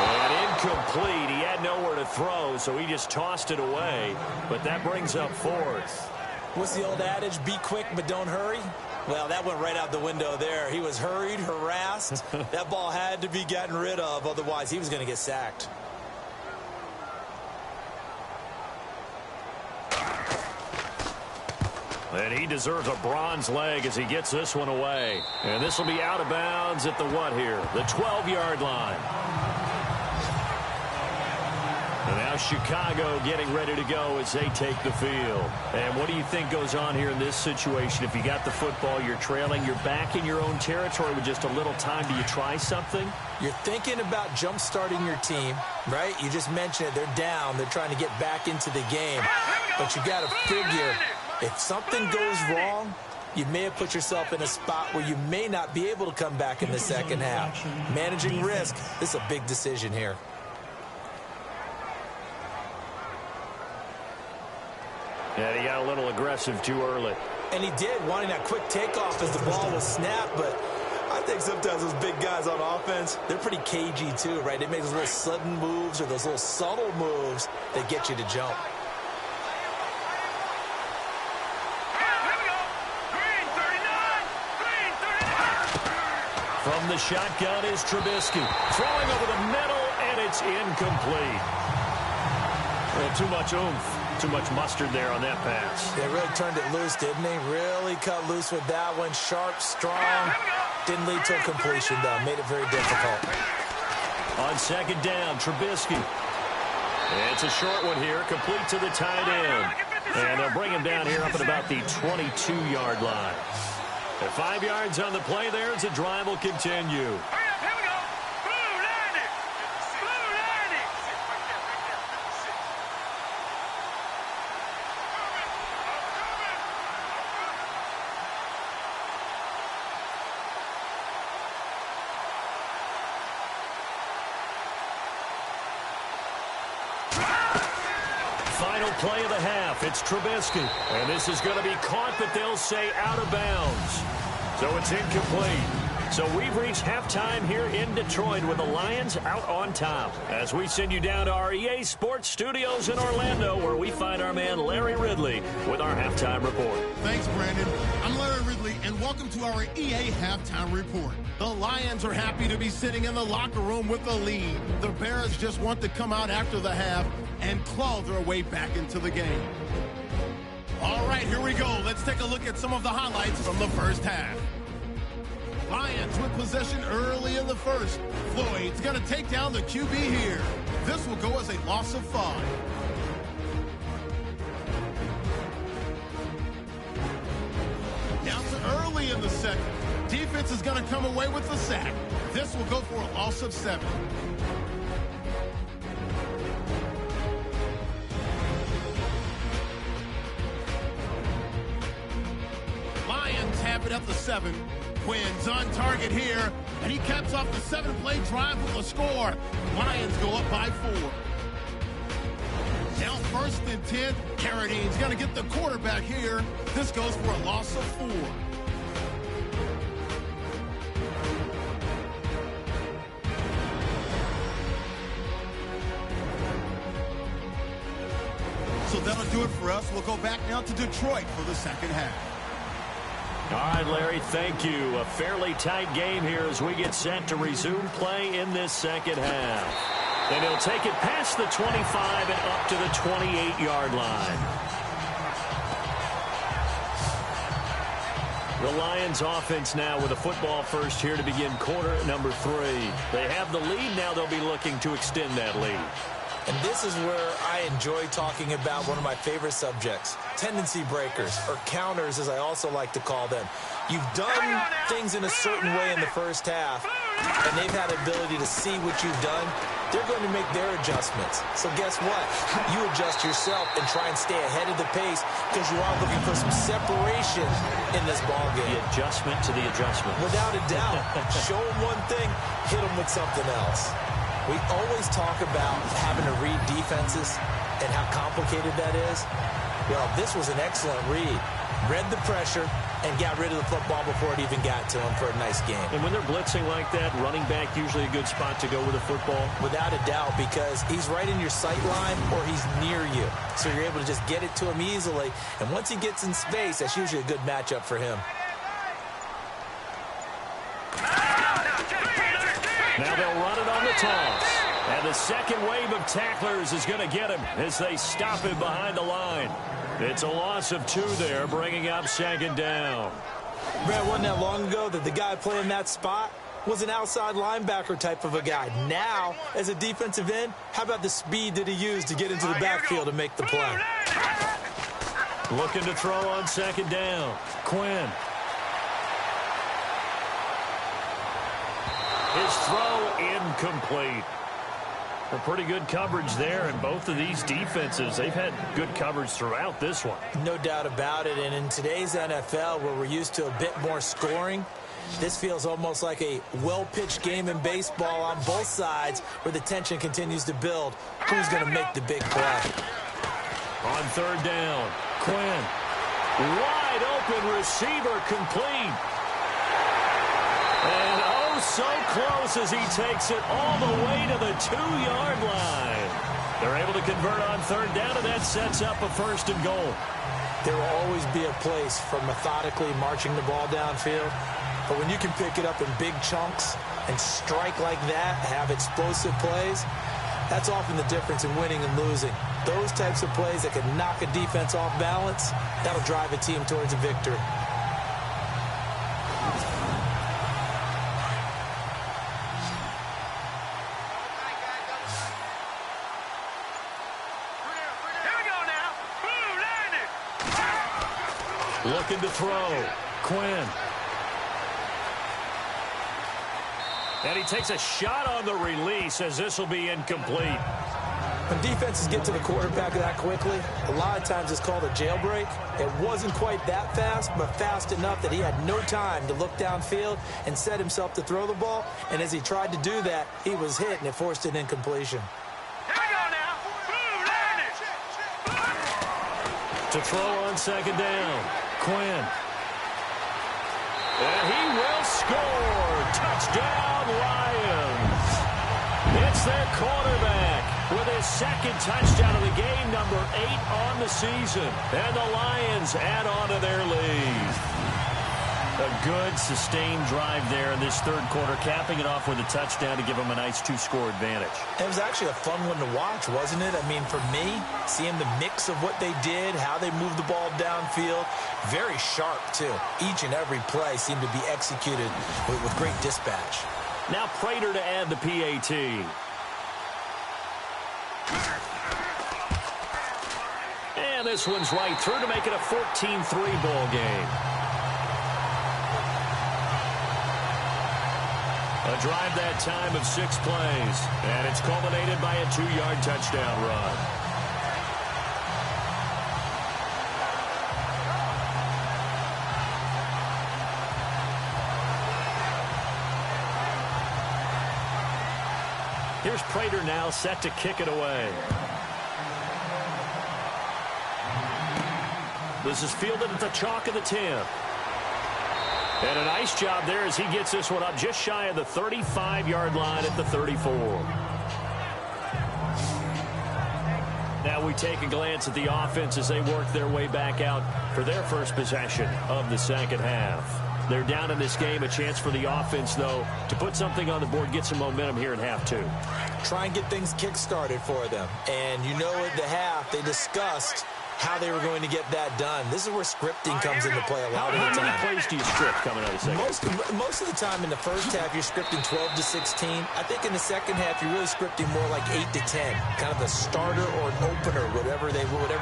[SPEAKER 1] And incomplete. He had nowhere to throw, so he just tossed it away. But that brings up 4th.
[SPEAKER 2] What's the old adage? Be quick, but don't hurry? Well, that went right out the window there. He was hurried, harassed. That ball had to be gotten rid of, otherwise he was going to get sacked.
[SPEAKER 1] And he deserves a bronze leg as he gets this one away. And this will be out of bounds at the what here? The 12-yard line. And now Chicago getting ready to go as they take the field. And what do you think goes on here in this situation? If you got the football, you're trailing, you're back in your own territory with just a little time. Do you try something?
[SPEAKER 2] You're thinking about jump-starting your team, right? You just mentioned it. They're down. They're trying to get back into the game. But you got to figure, if something goes wrong, you may have put yourself in a spot where you may not be able to come back in the second half. Managing risk, this is a big decision here.
[SPEAKER 1] Yeah, he got a little aggressive too early.
[SPEAKER 2] And he did, wanting that quick takeoff as the ball was snapped. But I think sometimes those big guys on offense, they're pretty cagey too, right? They make those little sudden moves or those little subtle moves that get you to jump.
[SPEAKER 1] From the shotgun is Trubisky. Throwing over the middle, and it's incomplete. Well, too much oomph, too much mustard there on that pass.
[SPEAKER 2] They really turned it loose, didn't they? Really cut loose with that one. Sharp, strong. Didn't lead to a completion, though. Made it very difficult.
[SPEAKER 1] On second down, Trubisky. It's a short one here, complete to the tight end. And they'll bring him down here up at about the 22-yard line. At 5 yards on the play there as the drive will continue.
[SPEAKER 3] Here we go. Blue 90. Blue 90.
[SPEAKER 1] Final play of the half. It's Trubisky. And this is going to be caught, but they'll say out of bounds. So it's incomplete. So we've reached halftime here in Detroit with the Lions out on top. As we send you down to our EA Sports Studios in Orlando, where we find our man Larry Ridley with our halftime report.
[SPEAKER 5] Thanks, Brandon. I'm Larry Ridley, and welcome to our EA Halftime Report. The Lions are happy to be sitting in the locker room with the lead. The Bears just want to come out after the half and claw their way back into the game. All right, here we go. Let's take a look at some of the highlights from the first half. Lions with possession early in the first. Floyd's going to take down the QB here. This will go as a loss of 5. Down to early in the second. Defense is going to come away with the sack. This will go for a loss of 7. Lions have it at the 7. Quinn's on target here, and he caps off the 7-play drive with a score. Lions go up by 4. Now 1st and 10. Carradine's going to get the quarterback here. This goes for a loss of 4. So that'll do it for us. We'll go back now to Detroit for the second half.
[SPEAKER 1] All right, Larry, thank you. A fairly tight game here as we get set to resume play in this second half. And he'll take it past the 25 and up to the 28-yard line. The Lions offense now with a football first here to begin quarter number 3. They have the lead. Now they'll be looking to extend that lead.
[SPEAKER 2] And this is where I enjoy talking about one of my favorite subjects, tendency breakers, or counters as I also like to call them. You've done things in a certain way in the first half, and they've had the ability to see what you've done. They're going to make their adjustments. So guess what? You adjust yourself and try and stay ahead of the pace because you are looking for some separation in this ballgame.
[SPEAKER 1] The adjustment to the adjustment.
[SPEAKER 2] Without a doubt. Show them one thing, hit them with something else. We always talk about having to read defenses and how complicated that is. Well, this was an excellent read. Read the pressure and got rid of the football before it even got to him for a nice game.
[SPEAKER 1] And when they're blitzing like that, running back usually a good spot to go with the football?
[SPEAKER 2] Without a doubt, because he's right in your sight line or he's near you. So you're able to just get it to him easily. And once he gets in space, that's usually a good matchup for him.
[SPEAKER 1] Now they'll run it on the toss. And the second wave of tacklers is going to get him as they stop him behind the line. It's a loss of 2 there, bringing up second down.
[SPEAKER 2] Brad, wasn't that long ago that the guy playing that spot was an outside linebacker type of a guy. Now, as a defensive end, how about the speed that he used to get into the backfield and make the play?
[SPEAKER 1] Looking to throw on second down. Quinn. His throw incomplete. A pretty good coverage there, and both of these defenses, they've had good coverage throughout this one.
[SPEAKER 2] No doubt about it, and in today's NFL, where we're used to a bit more scoring, this feels almost like a well-pitched game in baseball on both sides where the tension continues to build. Who's going to make the big play?
[SPEAKER 1] On third down, Quinn. Wide open receiver complete. And oh, so close as he takes it all the way to the 2-yard line. They're able to convert on third down, and that sets up a first and goal.
[SPEAKER 2] There will always be a place for methodically marching the ball downfield. But when you can pick it up in big chunks and strike like that, have explosive plays, that's often the difference in winning and losing. Those types of plays that can knock a defense off balance, that'll drive a team towards a victory.
[SPEAKER 1] Looking to throw. Quinn. And he takes a shot on the release as this will be incomplete.
[SPEAKER 2] When defenses get to the quarterback that quickly, a lot of times it's called a jailbreak. It wasn't quite that fast, but fast enough that he had no time to look downfield and set himself to throw the ball. And as he tried to do that, he was hit, and it forced an incompletion.
[SPEAKER 1] To throw on second down. Quinn. And he will score. Touchdown, Lions. It's their quarterback with his second touchdown of the game, number 8 on the season. And the Lions add on to their lead. A good, sustained drive there in this third quarter, capping it off with a touchdown to give them a nice 2-score advantage.
[SPEAKER 2] It was actually a fun one to watch, wasn't it? I mean, for me, seeing the mix of what they did, how they moved the ball downfield, very sharp, too. Each and every play seemed to be executed with great dispatch.
[SPEAKER 1] Now Prater to add the PAT. And this one's right through to make it a 14-3 ball game. A drive that time of 6 plays, and it's culminated by a 2-yard touchdown run. Here's Prater now set to kick it away. This is fielded at the chalk of the 10. And a nice job there as he gets this one up just shy of the 35-yard line at the 34. Now we take a glance at the offense as they work their way back out for their first possession of the second half. They're down in this game. A chance for the offense, though, to put something on the board, get some momentum here in half two.
[SPEAKER 2] Try and get things kick-started for them. And you know at the half, they discussed how they were going to get that done. This is where scripting comes into play a lot of the time.
[SPEAKER 1] How many plays do you script coming out of the second?
[SPEAKER 2] Most of the time in the first half, you're scripting 12 to 16. I think in the second half, you're really scripting more like 8 to 10. Kind of a starter or an opener, whatever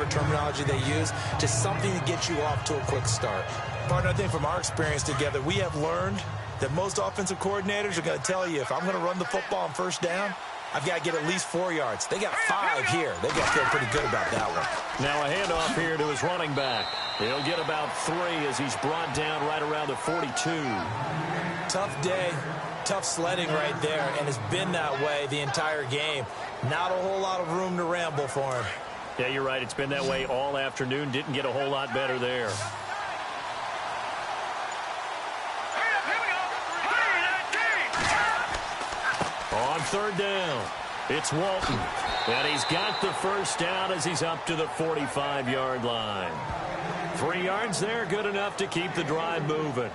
[SPEAKER 2] terminology they use, just something to get you off to a quick start. Partner, I think from our experience together, we have learned that most offensive coordinators are going to tell you, if I'm going to run the football on first down, I've got to get at least 4 yards. They got 5 here. They've got to feel pretty good about that one.
[SPEAKER 1] Now a handoff here to his running back. He'll get about 3 as he's brought down right around the 42.
[SPEAKER 2] Tough day, tough sledding right there, and it's been that way the entire game. Not a whole lot of room to ramble for him.
[SPEAKER 1] Yeah, you're right. It's been that way all afternoon. Didn't get a whole lot better there. On third down, it's Walton. And he's got the first down as he's up to the 45-yard line. 3 yards there, good enough to keep the drive moving.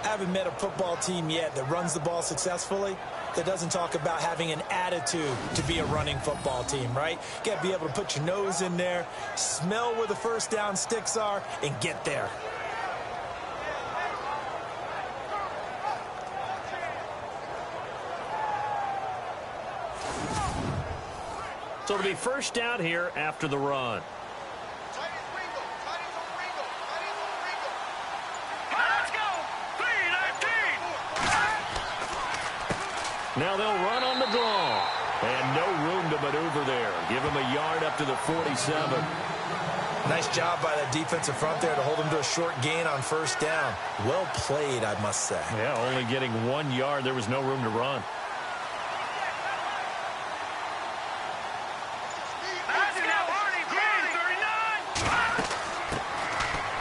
[SPEAKER 2] I haven't met a football team yet that runs the ball successfully that doesn't talk about having an attitude to be a running football team, right? You got to be able to put your nose in there, smell where the first down sticks are, and get there.
[SPEAKER 1] So it'll be first down here after the run.
[SPEAKER 3] Let's go! 3-19!
[SPEAKER 1] Now they'll run on the draw. And no room to maneuver there. Give him a yard up to the 47.
[SPEAKER 2] Nice job by that defensive front there to hold him to a short gain on first down. Well played, I must say.
[SPEAKER 1] Yeah, only getting 1 yard. There was no room to run.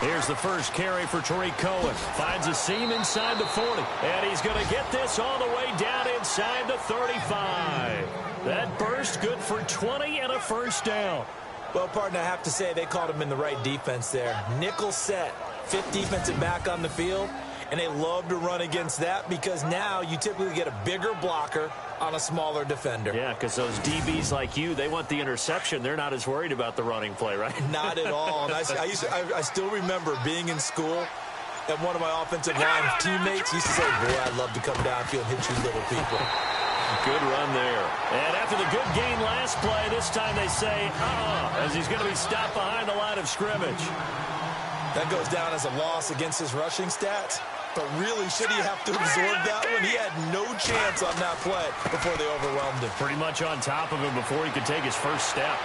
[SPEAKER 1] Here's the first carry for Tariq Cohen. Finds a seam inside the 40. And he's going to get this all the way down inside the 35. That burst good for 20 and a first down.
[SPEAKER 2] Well, partner, I have to say they called him in the right defense there. Nickel set, 5th defensive back on the field. And they love to run against that because now you typically get a bigger blocker on a smaller defender.
[SPEAKER 1] Yeah, because those DBs like you, they want the interception. They're not as worried about the running play, right?
[SPEAKER 2] Not at all. And I still remember being in school, and one of my offensive line teammates used to say, boy, I'd love to come downfield and hit you little people.
[SPEAKER 1] Good run there. And after the good gain last play, this time they say, as he's going to be stopped behind the line of scrimmage.
[SPEAKER 2] That goes down as a loss against his rushing stats. But really, should he have to absorb that one? He had no chance on that play before they overwhelmed him.
[SPEAKER 1] Pretty much on top of him before he could take his first step.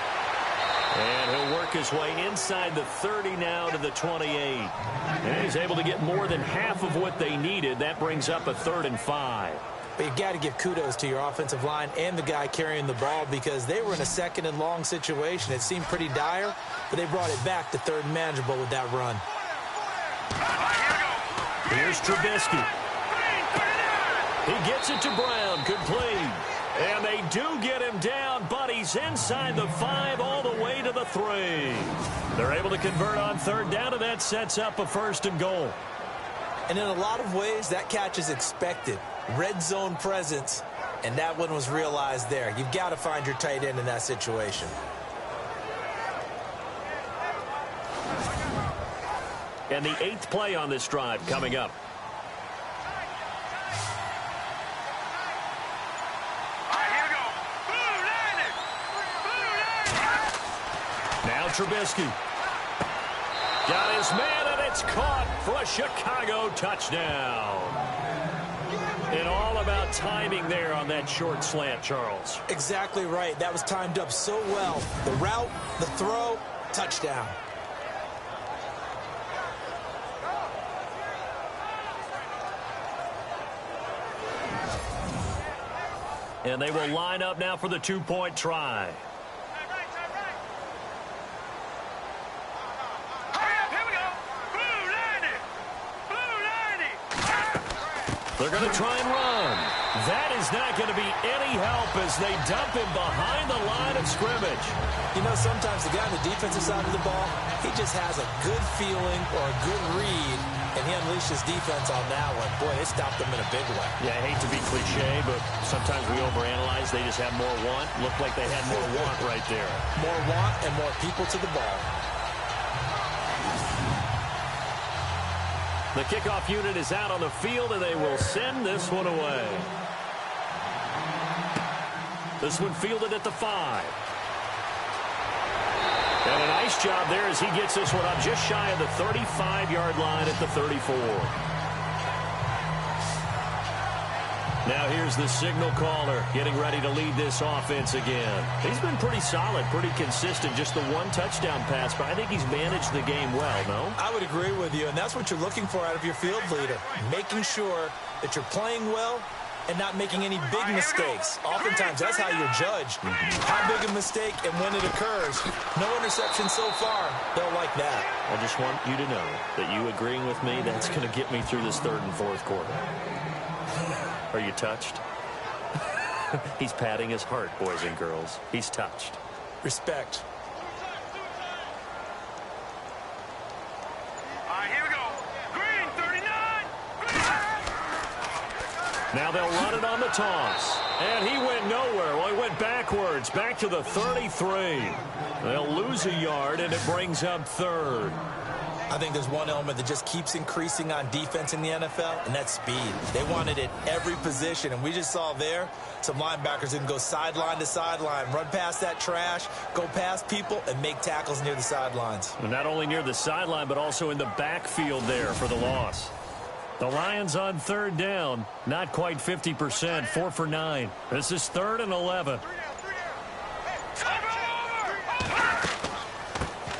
[SPEAKER 1] And he'll work his way inside the 30 now to the 28. And he's able to get more than half of what they needed. That brings up a 3rd and 5.
[SPEAKER 2] But you got to give kudos to your offensive line and the guy carrying the ball because they were in a 2nd and long situation. It seemed pretty dire, but they brought it back to 3rd and manageable with that run.
[SPEAKER 1] Here's Trubisky. He gets it to Brown. Complete. And they do get him down, but he's inside the 5 all the way to the 3. They're able to convert on 3rd down, and that sets up a 1st and goal.
[SPEAKER 2] And in a lot of ways, that catch is expected. Red zone presence, and that one was realized there. You've got to find your tight end in that situation.
[SPEAKER 1] And the 8th play on this drive coming up. Now Trubisky. Got his man, and it's caught for a Chicago touchdown. And all about timing there on that short slant, Charles.
[SPEAKER 2] Exactly right. That was timed up so well. The route, the throw, touchdown.
[SPEAKER 1] And they will line up now for the 2-point try. They're going to try and run. That is not going to be any help as they dump him behind the line of scrimmage.
[SPEAKER 2] You know, sometimes the guy on the defensive side of the ball, he just has a good feeling or a good read, and he unleashed his defense on that one. Boy, it stopped them in a big way.
[SPEAKER 1] Yeah, I hate to be cliche, but sometimes we overanalyze. They just have more want. Looked like they had more want right there.
[SPEAKER 2] More want and more people to the ball.
[SPEAKER 1] The kickoff unit is out on the field, and they will send this one away. This one fielded at the 5. And a nice job there as he gets this one up just shy of the 35-yard line at the 34. Now here's the signal caller getting ready to lead this offense again. He's been pretty solid, pretty consistent, just the one touchdown pass, but I think he's managed the game well, no?
[SPEAKER 2] I would agree with you, and that's what you're looking for out of your field leader, making sure that you're playing well and not making any big mistakes. Oftentimes, that's how you're judged. How big a mistake and when it occurs. No interception so far. They'll like that.
[SPEAKER 1] I just want you to know that you agreeing with me, that's going to get me through this third and fourth quarter. Are you touched? He's patting his heart, boys and girls. He's touched.
[SPEAKER 2] Respect.
[SPEAKER 3] All right, here we go. Green, 39.
[SPEAKER 1] Now they'll run it on the toss. And he went nowhere. Well, he went backwards, back to the 33. They'll lose a yard, and it brings up third.
[SPEAKER 2] I think there's one element that just keeps increasing on defense in the NFL, and that's speed. They want it at every position, and we just saw there some linebackers that can go sideline to sideline, run past that trash, go past people, and make tackles near the sidelines.
[SPEAKER 1] And not only near the sideline, but also in the backfield there for the loss. The Lions on third down, not quite 50%, 4 for 9. This is 3rd and 11.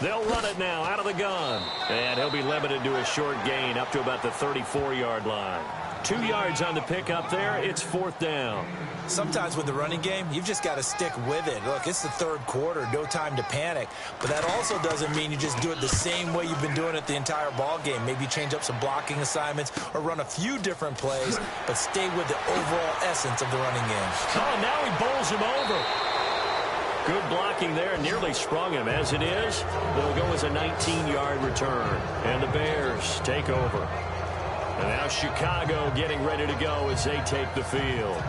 [SPEAKER 1] They'll run it now out of the gun. And he'll be limited to a short gain up to about the 34-yard line. 2 yards on the pickup there. It's 4th down.
[SPEAKER 2] Sometimes with the running game, you've just got to stick with it. Look, it's the third quarter, no time to panic. But that also doesn't mean you just do it the same way you've been doing it the entire ball game. Maybe change up some blocking assignments or run a few different plays, but stay with the overall essence of the running game.
[SPEAKER 1] Oh, now he bowls him over. Good blocking there, nearly sprung him. As it is, they'll go as a 19-yard return. And the Bears take over. And now Chicago getting ready to go as they take the field.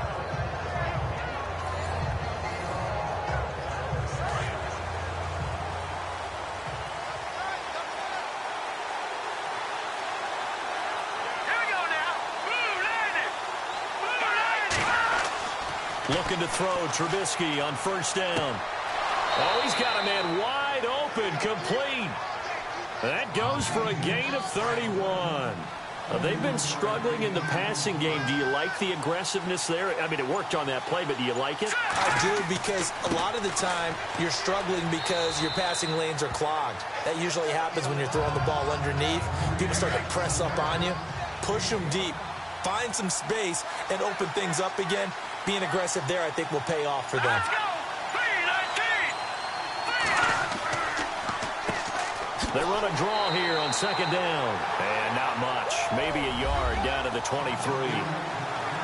[SPEAKER 1] Looking to throw, Trubisky on first down. Oh, he's got a man wide open, complete. That goes for a gain of 31. They've been struggling in the passing game. Do you like the aggressiveness there? I mean, it worked on that play, but do you like it?
[SPEAKER 2] I do, because a lot of the time you're struggling because your passing lanes are clogged. That usually happens when you're throwing the ball underneath. People start to press up on you. Push them deep. Find some space and open things up again. Being aggressive there, I think, will pay off for them.
[SPEAKER 3] Let's go. 3-19.
[SPEAKER 1] They run a draw here on second down. And not much. Maybe a yard down to the 23.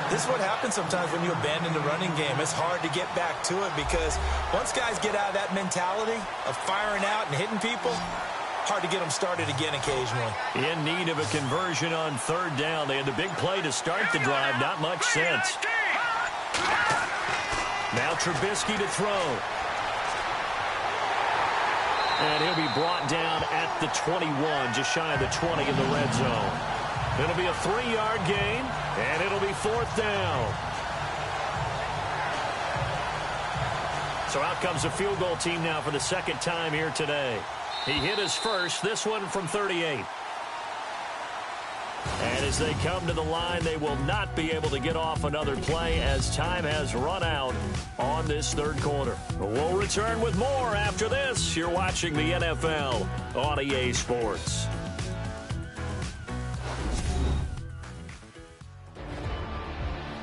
[SPEAKER 2] This is what happens sometimes when you abandon the running game. It's hard to get back to it because once guys get out of that mentality of firing out and hitting people, hard to get them started again occasionally.
[SPEAKER 1] In need of a conversion on third down. They had the big play to start the drive. Not much sense. Now Trubisky to throw. And he'll be brought down at the 21, just shy of the 20 in the red zone. It'll be a 3-yard gain, and it'll be 4th down. So out comes the field goal team now for the second time here today. He hit his first, this one from 38. And as they come to the line, they will not be able to get off another play as time has run out on this third quarter. We'll return with more after this. You're watching the NFL on EA Sports.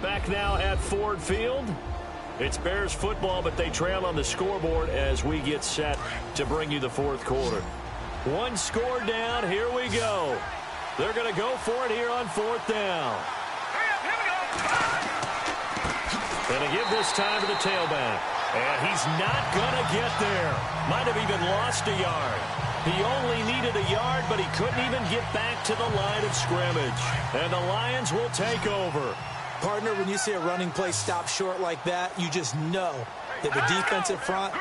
[SPEAKER 1] Back now at Ford Field. It's Bears football, but they trail on the scoreboard as we get set to bring you the fourth quarter. One score down. Here we go. They're going to go for it here on 4th down. Gonna give this time to the tailback. And he's not gonna get there. Might have even lost a yard. He only needed a yard, but he couldn't even get back to the line of scrimmage. And the Lions will take over.
[SPEAKER 2] Partner, when you see a running play stop short like that, you just know that the defensive front,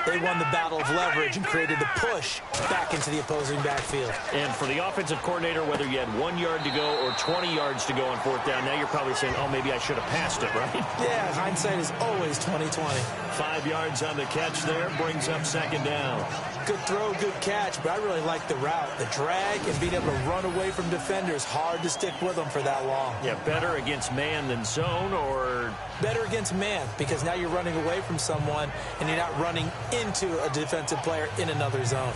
[SPEAKER 2] they won the battle of leverage and created the push back into the opposing backfield.
[SPEAKER 1] And for the offensive coordinator, whether you had 1 yard to go or 20 yards to go on fourth down, now you're probably saying, oh, maybe I should have passed it, right?
[SPEAKER 2] Yeah, hindsight is always 20/20.
[SPEAKER 1] 5 yards on the catch there, brings up second down.
[SPEAKER 2] Good throw, good catch, but I really like the route. The drag and being able to run away from defenders, hard to stick with them for that long.
[SPEAKER 1] Yeah, better against man than zone, or
[SPEAKER 2] better against man, because now you're running away from someone and you're not running into a defensive player in another zone.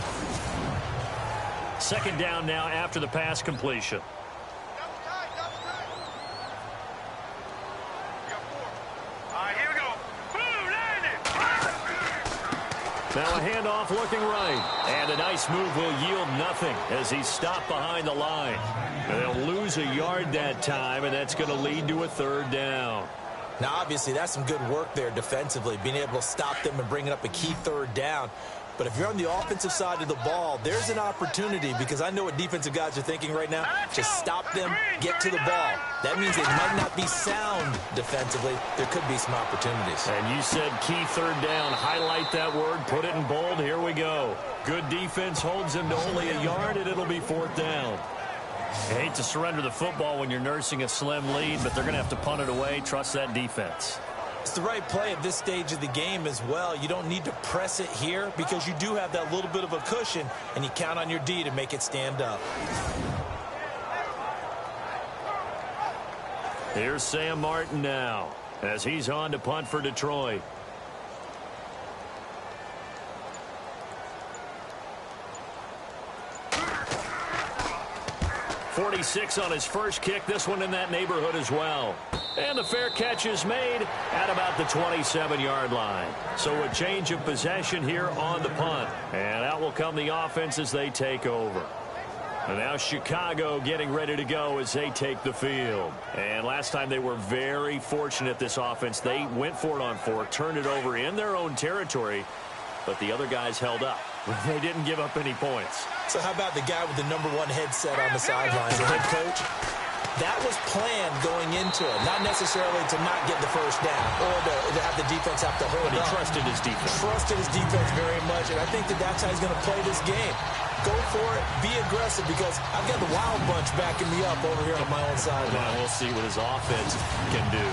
[SPEAKER 1] Second down now after the pass completion. Now a handoff looking right. And a nice move will yield nothing as he's stopped behind the line. And they'll lose a yard that time, and that's going to lead to a third down.
[SPEAKER 2] Now, obviously, that's some good work there defensively, being able to stop them and bringing up a key third down. But if you're on the offensive side of the ball, there's an opportunity, because I know what defensive guys are thinking right now. Just stop them, get to the ball. That means they might not be sound defensively. There could be some opportunities.
[SPEAKER 1] And you said key third down. Highlight that word, put it in bold. Here we go. Good defense holds them to only a yard, and it'll be fourth down. You hate to surrender the football when you're nursing a slim lead, but they're going to have to punt it away. Trust that defense.
[SPEAKER 2] It's the right play at this stage of the game as well. You don't need to press it here because you do have that little bit of a cushion, and you count on your D to make it stand up.
[SPEAKER 1] Here's Sam Martin now as he's on to punt for Detroit. 46 on his first kick. This one in that neighborhood as well. And the fair catch is made at about the 27-yard line. So a change of possession here on the punt. And out will come the offense as they take over. And now Chicago getting ready to go as they take the field. And last time they were very fortunate, this offense. They went for it on fourth, turned it over in their own territory, but the other guys held up. They didn't give up any points.
[SPEAKER 2] So how about the guy with the #1 headset on the sidelines, the head coach? That was planned going into it, not necessarily to not get the first down or to have the defense have to hold
[SPEAKER 1] But he
[SPEAKER 2] up.
[SPEAKER 1] trusted his defense.
[SPEAKER 2] Trusted his defense very much, and I think that that's how he's going to play this game. Go for it, be aggressive, because I've got the Wild Bunch backing me up over here on my own sideline.
[SPEAKER 1] Now we'll see what his offense can do.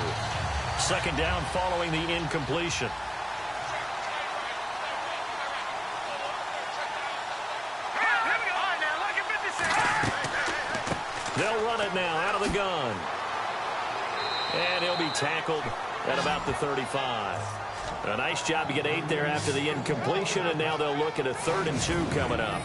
[SPEAKER 1] Second down following the incompletion. They'll run it now out of the gun. And he'll be tackled at about the 35. A nice job to get 8 there after the incompletion, and now they'll look at a 3rd and 2 coming up.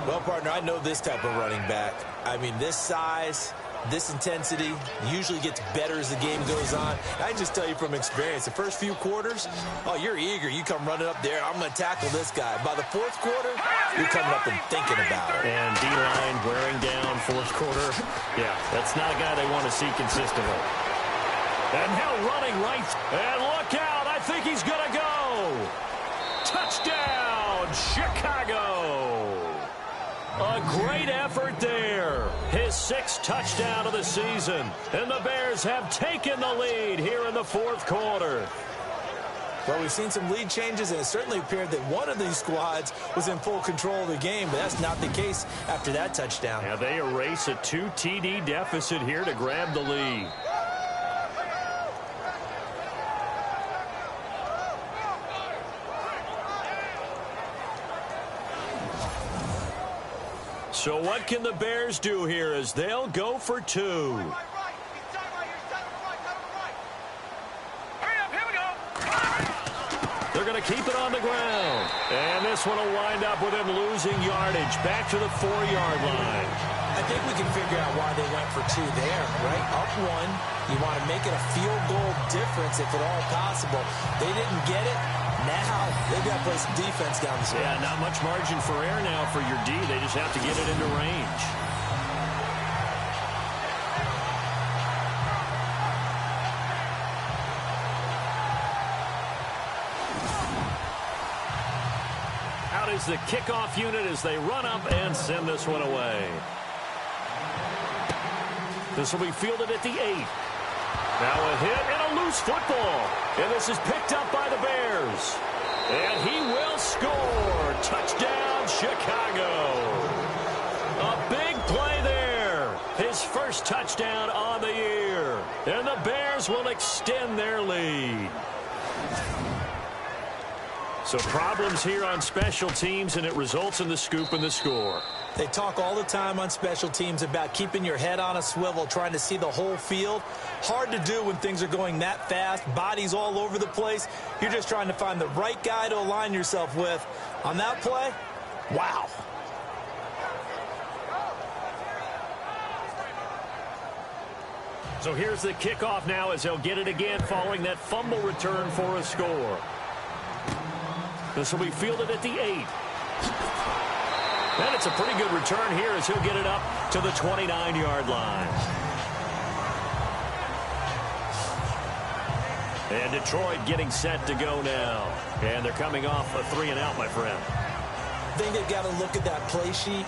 [SPEAKER 2] Well, partner, I know this type of running back. I mean, this size, this intensity usually gets better as the game goes on. I can just tell you from experience, the first few quarters, oh, you're eager. You come running up there, I'm going to tackle this guy. By the 4th quarter, you're coming up and thinking about it.
[SPEAKER 1] And D-line wearing down 4th quarter. Yeah, that's not a guy they want to see consistently. And now running right. And look out. I think he's going to go. Touchdown, Chicago. A great effort there. His 6th touchdown of the season. And the Bears have taken the lead here in the 4th quarter.
[SPEAKER 2] Well, we've seen some lead changes, and it certainly appeared that one of these squads was in full control of the game, but that's not the case after that touchdown.
[SPEAKER 1] Now they erase a 2 TD deficit here to grab the lead. So what can the Bears do here as they'll go for 2? They're going to keep it on the ground. And this one will wind up with him losing yardage back to the 4-yard line.
[SPEAKER 2] I think we can figure out why they went for 2 there, right? Up 1, you want to make it a field goal difference if at all possible. They didn't get it. Now they've got to play some defense down the stretch.
[SPEAKER 1] Yeah, not much margin for error now for your D. They just have to get it into range. deploys the kickoff unit as they run up and send this one away. This will be fielded at the 8. Now a hit and a loose football. And this is picked up by the Bears. And he will score. Touchdown, Chicago. A big play there. His first touchdown on the year. And the Bears will extend their lead. So problems here on special teams, and it results in the scoop and the score.
[SPEAKER 2] They talk all the time on special teams about keeping your head on a swivel, trying to see the whole field. Hard to do when things are going that fast, bodies all over the place. You're just trying to find the right guy to align yourself with. On that play, wow.
[SPEAKER 1] So here's the kickoff now as they'll get it again following that fumble return for a score. This will be fielded at the 8. And it's a pretty good return here as he'll get it up to the 29-yard line. And Detroit getting set to go now. And they're coming off a 3-and-out, my friend.
[SPEAKER 2] I think they've got to look at that play sheet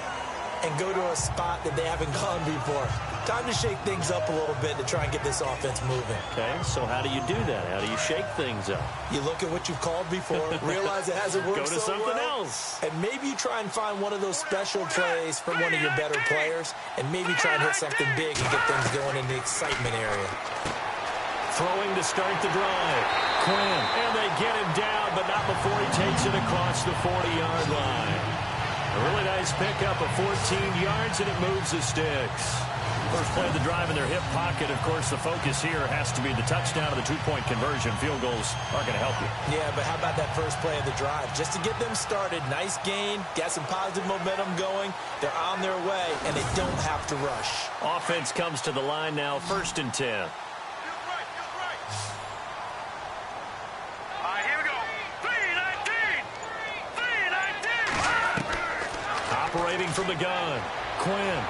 [SPEAKER 2] and go to a spot that they haven't gone before. Time to shake things up a little bit to try and get this offense moving.
[SPEAKER 1] Okay, so how do you do that? How do you shake things up?
[SPEAKER 2] You look at what you've called before, realize it hasn't worked
[SPEAKER 1] Go to
[SPEAKER 2] so
[SPEAKER 1] something
[SPEAKER 2] well,
[SPEAKER 1] else.
[SPEAKER 2] and maybe you try and find one of those special plays from one of your better players, and maybe try and hit something big and get things going in the excitement area.
[SPEAKER 1] Throwing to start the drive. Quinn. And they get him down, but not before he takes it across the 40-yard line. A really nice pickup of 14 yards, and it moves the sticks. First play of the drive in their hip pocket. Of course, the focus here has to be the touchdown of the two-point conversion. Field goals aren't going to help you.
[SPEAKER 2] Yeah, but how about that first play of the drive? Just to get them started, nice gain, got some positive momentum going. They're on their way, and they don't have to rush.
[SPEAKER 1] Offense comes to the line now, 1st and 10.
[SPEAKER 3] Here we go. 3-19.
[SPEAKER 1] Operating from the gun. Quinn.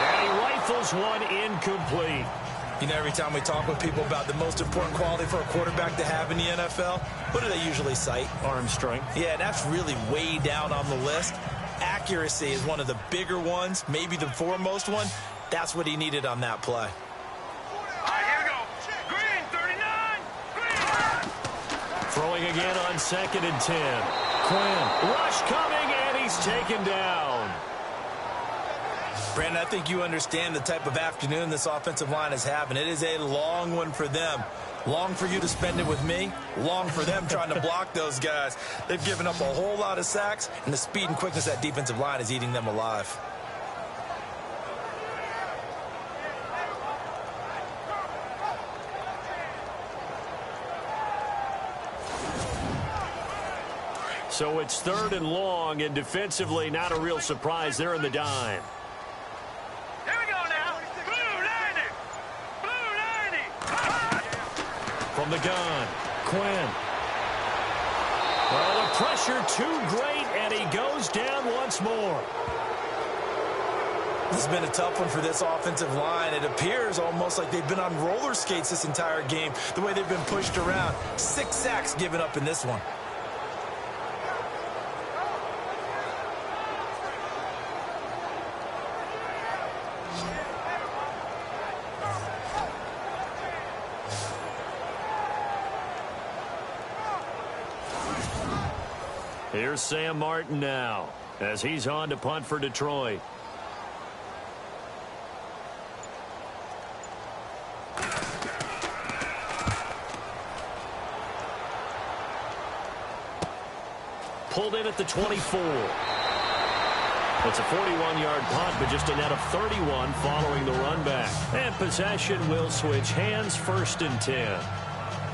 [SPEAKER 1] And he rifles one incomplete.
[SPEAKER 2] You know, every time we talk with people about the most important quality for a quarterback to have in the NFL, what do they usually cite?
[SPEAKER 1] Arm strength.
[SPEAKER 2] Yeah, that's really way down on the list. Accuracy is one of the bigger ones, maybe the foremost one. That's what he needed on that play.
[SPEAKER 3] Here we go. Green, 39. Green.
[SPEAKER 1] Throwing again on 2nd and 10. Quinn. Rush coming, and he's taken down.
[SPEAKER 2] Brandon, I think you understand the type of afternoon this offensive line is having. It is a long one for them. Long for you to spend it with me. Long for them trying to block those guys. They've given up a whole lot of sacks, and the speed and quickness of that defensive line is eating them alive.
[SPEAKER 1] So it's 3rd and long, and defensively not a real surprise. They're in the dime.
[SPEAKER 3] Here we go now. Blue 90. Blue 90.
[SPEAKER 1] From the gun, Quinn. Well, the pressure too great, and he goes down once more.
[SPEAKER 2] This has been a tough one for this offensive line. It appears almost like they've been on roller skates this entire game, the way they've been pushed around. 6 sacks given up in this one.
[SPEAKER 1] Here's Sam Martin now as he's on to punt for Detroit. Pulled in at the 24. It's a 41-yard punt, but just a net of 31 following the run back. And possession will switch hands, 1st and 10.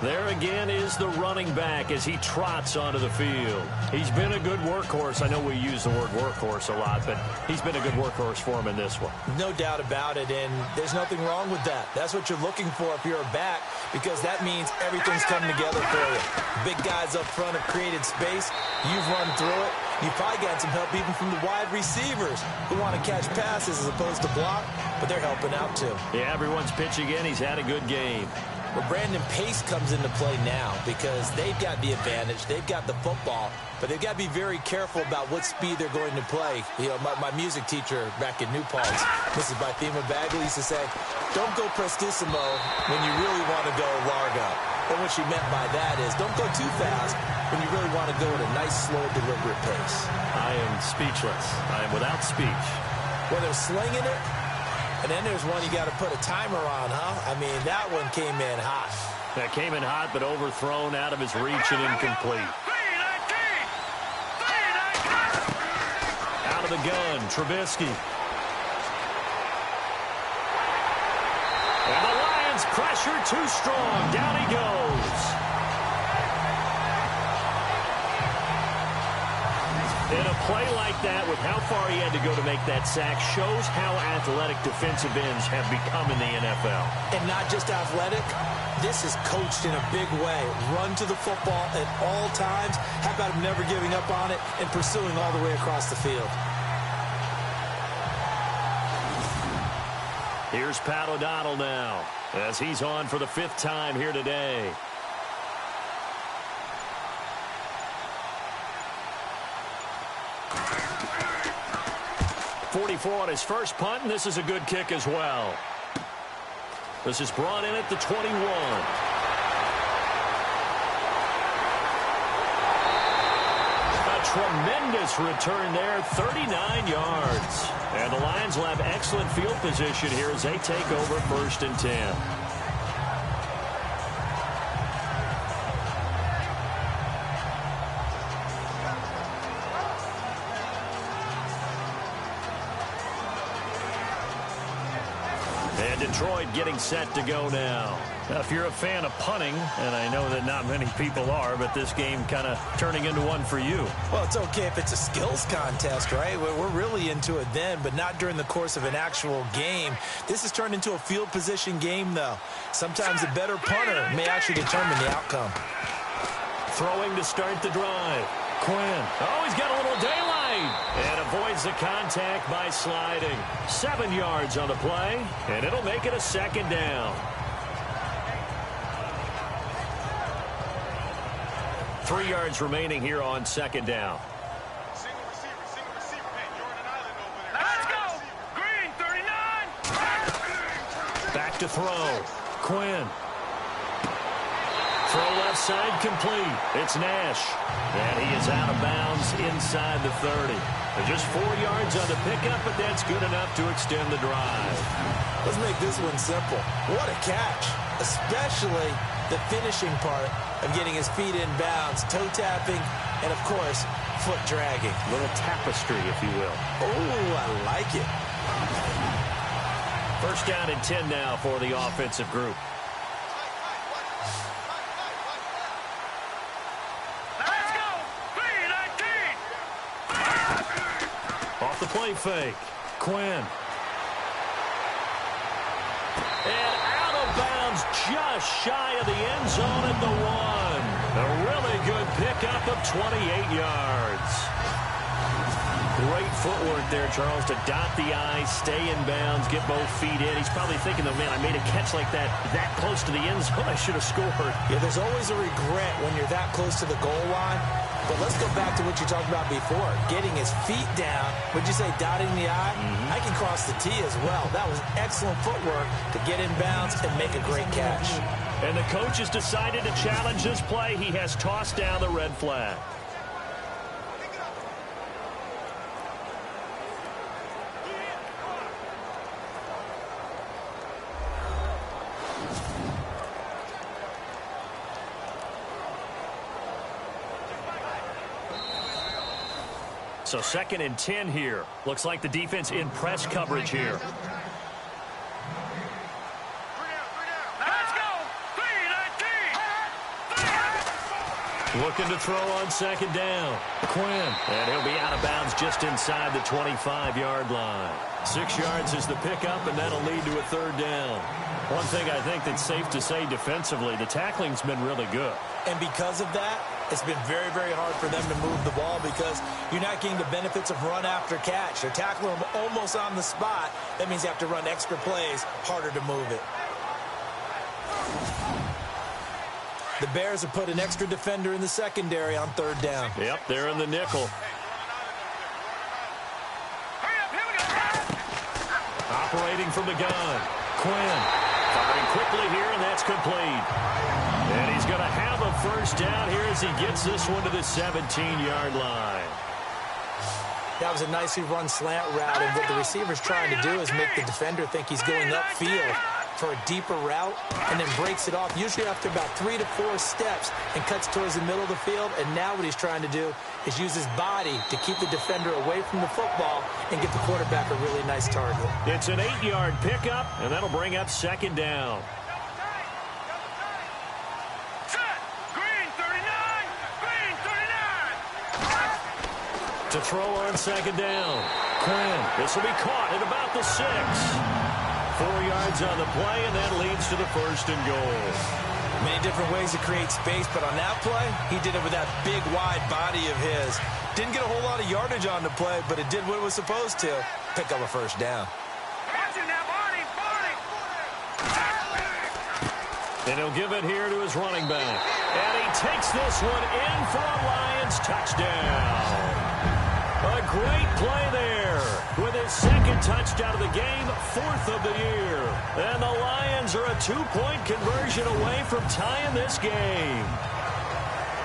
[SPEAKER 1] There again is the running back as he trots onto the field. He's been a good workhorse. I know we use the word workhorse a lot, but he's been a good workhorse for him in this one.
[SPEAKER 2] No doubt about it, and there's nothing wrong with that. That's what you're looking for if you're a back, because that means everything's coming together for you. Big guys up front have created space. You've run through it. You've probably gotten some help even from the wide receivers who want to catch passes as opposed to block, but they're helping out too.
[SPEAKER 1] Yeah, everyone's pitching in. He's had a good game.
[SPEAKER 2] Well, Brandon, pace comes into play now because they've got the advantage. They've got the football, but they've got to be very careful about what speed they're going to play. You know, my music teacher back in New Paltz, Mrs. Bythema Bagley, used to say, don't go prestissimo when you really want to go largo. And what she meant by that is don't go too fast when you really want to go at a nice, slow, deliberate pace.
[SPEAKER 4] I am speechless. I am without speech.
[SPEAKER 2] Well, they're slinging it. And then there's one you got to put a timer on, huh? I mean, that one came in hot.
[SPEAKER 4] That came in hot, but overthrown out of his reach and incomplete. Out of the gun, Trubisky. And the Lions pressure too strong. Down he goes. In a play like that, with how far he had to go to make that sack, shows how athletic defensive ends have become in the NFL.
[SPEAKER 2] And not just athletic, this is coached in a big way. Run to the football at all times. How about him never giving up on it and pursuing all the way across the field?
[SPEAKER 4] Here's Pat O'Donnell now, as he's on for the 5th time here today. 44 on his first punt, and this is a good kick as well. This is brought in at the 21. A tremendous return there, 39 yards. And the Lions will have excellent field position here as they take over 1st and 10. Detroit getting set to go now. Now, if you're a fan of punting, and I know that not many people are, but this game kind of turning into one for you.
[SPEAKER 2] Well, it's okay if it's a skills contest, right? We're really into it then, but not during the course of an actual game. This has turned into a field position game, though. Sometimes the better punter may actually determine the outcome.
[SPEAKER 4] Throwing to start the drive. Quinn. Oh, he's got a little daylight. And avoids the contact by sliding. 7 yards on the play, and it'll make it a 2nd down. 3 yards remaining here on 2nd down.
[SPEAKER 3] Let's go! Green, 39!
[SPEAKER 4] Back to throw. Quinn. Throw left side complete. It's Nash. And he is out of bounds inside the 30. Just 4 yards on the pickup, but that's good enough to extend the drive.
[SPEAKER 2] Let's make this one simple. What a catch, especially the finishing part of getting his feet in bounds, toe tapping, and, of course, foot dragging.
[SPEAKER 4] Little tapestry, if you will.
[SPEAKER 2] Oh, I like it.
[SPEAKER 4] 1st down and 10 now for the offensive group. Off the play fake. Quinn. And out of bounds just shy of the end zone at the 1. A really good pickup of 28 yards. Great footwork there, Charles, to dot the I, stay in bounds, get both feet in. He's probably thinking, though, man, I made a catch like that close to the end zone. I should have scored.
[SPEAKER 2] Yeah, there's always a regret when you're that close to the goal line. But let's go back to what you talked about before. Getting his feet down. Would you say dotting the I? I can cross the T as well. That was excellent footwork to get in bounds and make a great catch.
[SPEAKER 4] And the coach has decided to challenge this play. He has tossed down the red flag. So 2nd and 10 here. Looks like the defense in press coverage here.
[SPEAKER 3] Let's go! 3-19!
[SPEAKER 4] Looking to throw on 2nd down. Quinn. And he'll be out of bounds just inside the 25-yard line. 6 yards is the pickup, and that'll lead to a 3rd down. One thing I think that's safe to say defensively, the tackling's been really good.
[SPEAKER 2] And because of that, it's been very, very hard for them to move the ball because you're not getting the benefits of run after catch. They're tackling them almost on the spot. That means you have to run extra plays, harder to move it. The Bears have put an extra defender in the secondary on third down.
[SPEAKER 1] Yep, they're in the nickel. Operating from the gun. Quinn firing quickly here, and that's complete. And he's going to have a first down here as he gets this one to the 17-yard line.
[SPEAKER 2] That was a nicely run slant route, and what the receiver's trying to do is make the defender think he's going upfield for a deeper route, and then breaks it off, usually after about 3 to 4 steps, and cuts towards the middle of the field. And now what he's trying to do is use his body to keep the defender away from the football and get the quarterback a really nice target.
[SPEAKER 1] It's an 8-yard pickup, and that'll bring up second down. To throw on second down. Quinn, this will be caught at about the 6. 4 yards on the play, and that leads to the first and goal.
[SPEAKER 2] Many different ways to create space, but on that play, he did it with that big, wide body of his. Didn't get a whole lot of yardage on the play, but it did what it was supposed to, pick up a first down.
[SPEAKER 1] And he'll give it here to his running back. And he takes this one in for a Lions touchdown. A great play there with his second touchdown of the game, 4th of the year. And the Lions are a 2-point conversion away from tying this game.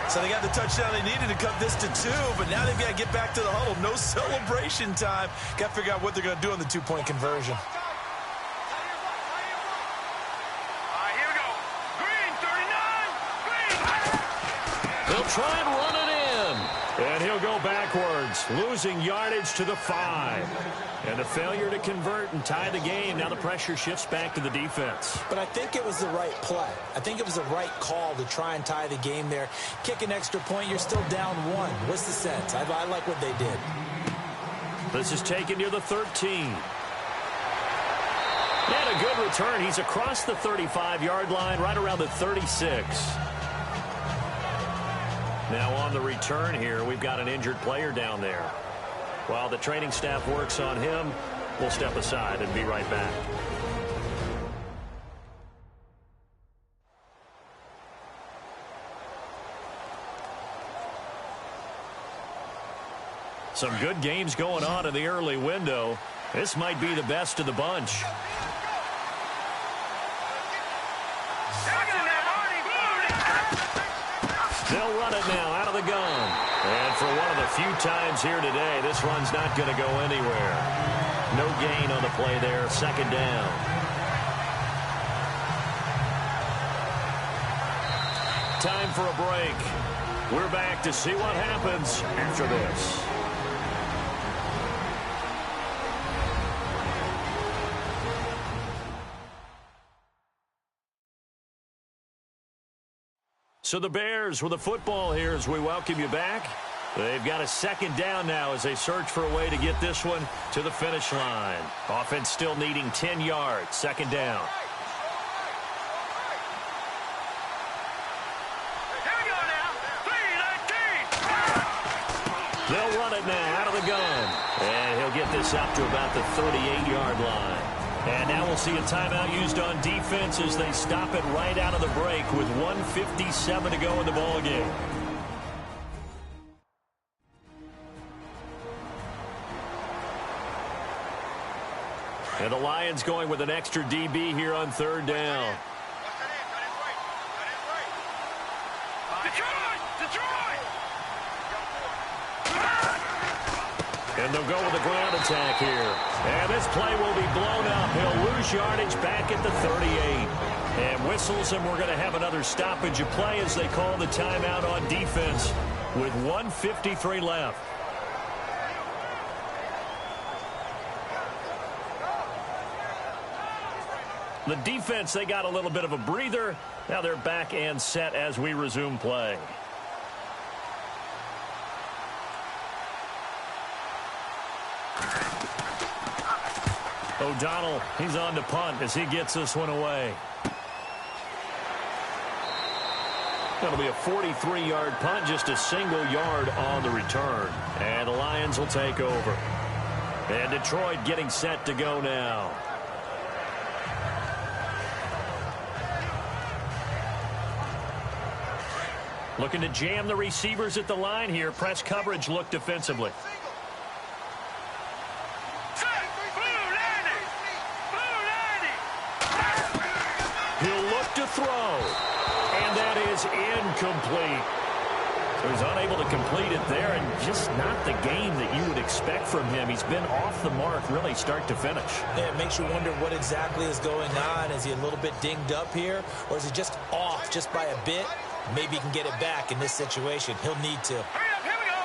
[SPEAKER 2] So they got the touchdown they needed to cut this to 2, but now they've got to get back to the huddle. No celebration time. Got to figure out what they're going to do on the 2-point conversion.
[SPEAKER 1] They'll try and run it in. And he'll go backwards, losing yardage to the 5. And a failure to convert and tie the game. Now the pressure shifts back to the defense.
[SPEAKER 2] But I think it was the right play. I think it was the right call to try and tie the game there. Kick an extra point, you're still down 1. What's the sense? I like what they did.
[SPEAKER 1] This is taken near the 13. And a good return. He's across the 35-yard line, right around the 36. Now on the return here, we've got an injured player down there. While the training staff works on him, we'll step aside and be right back. Some good games going on in the early window. This might be the best of the bunch. They'll run it now out of the gun. And for one of the few times here today, this run's not going to go anywhere. No gain on the play there. Second down. Time for a break. We're back to see what happens after this. So the Bears with the football here as we welcome you back. They've got a second down now as they search for a way to get this one to the finish line. Offense still needing 10 yards. Second down. They'll run it now out of the gun. And he'll get this up to about the 38-yard line. And now we'll see a timeout used on defense as they stop it right out of the break with 1:57 to go in the ballgame. And the Lions going with an extra DB here on third down. And they'll go with a ground attack here. And this play will be blown up. He'll lose yardage back at the 38. And whistles, and we're going to have another stoppage of play as they call the timeout on defense with 1:53 left. The defense, they got a little bit of a breather. Now they're back and set as we resume play. O'Donnell, he's on to punt as he gets this one away. That'll be a 43-yard punt, just a single yard on the return. And the Lions will take over. And Detroit getting set to go now. Looking to jam the receivers at the line here. Press coverage look defensively. He'll look to throw. And that is incomplete. So he's unable to complete it there, and just not the game that you would expect from him. He's been off the mark really start to finish.
[SPEAKER 2] Yeah, it makes you wonder what exactly is going on. Is he a little bit dinged up here, or is he just off just by a bit? Maybe he can get it back in this situation. He'll need to.
[SPEAKER 3] Here we go.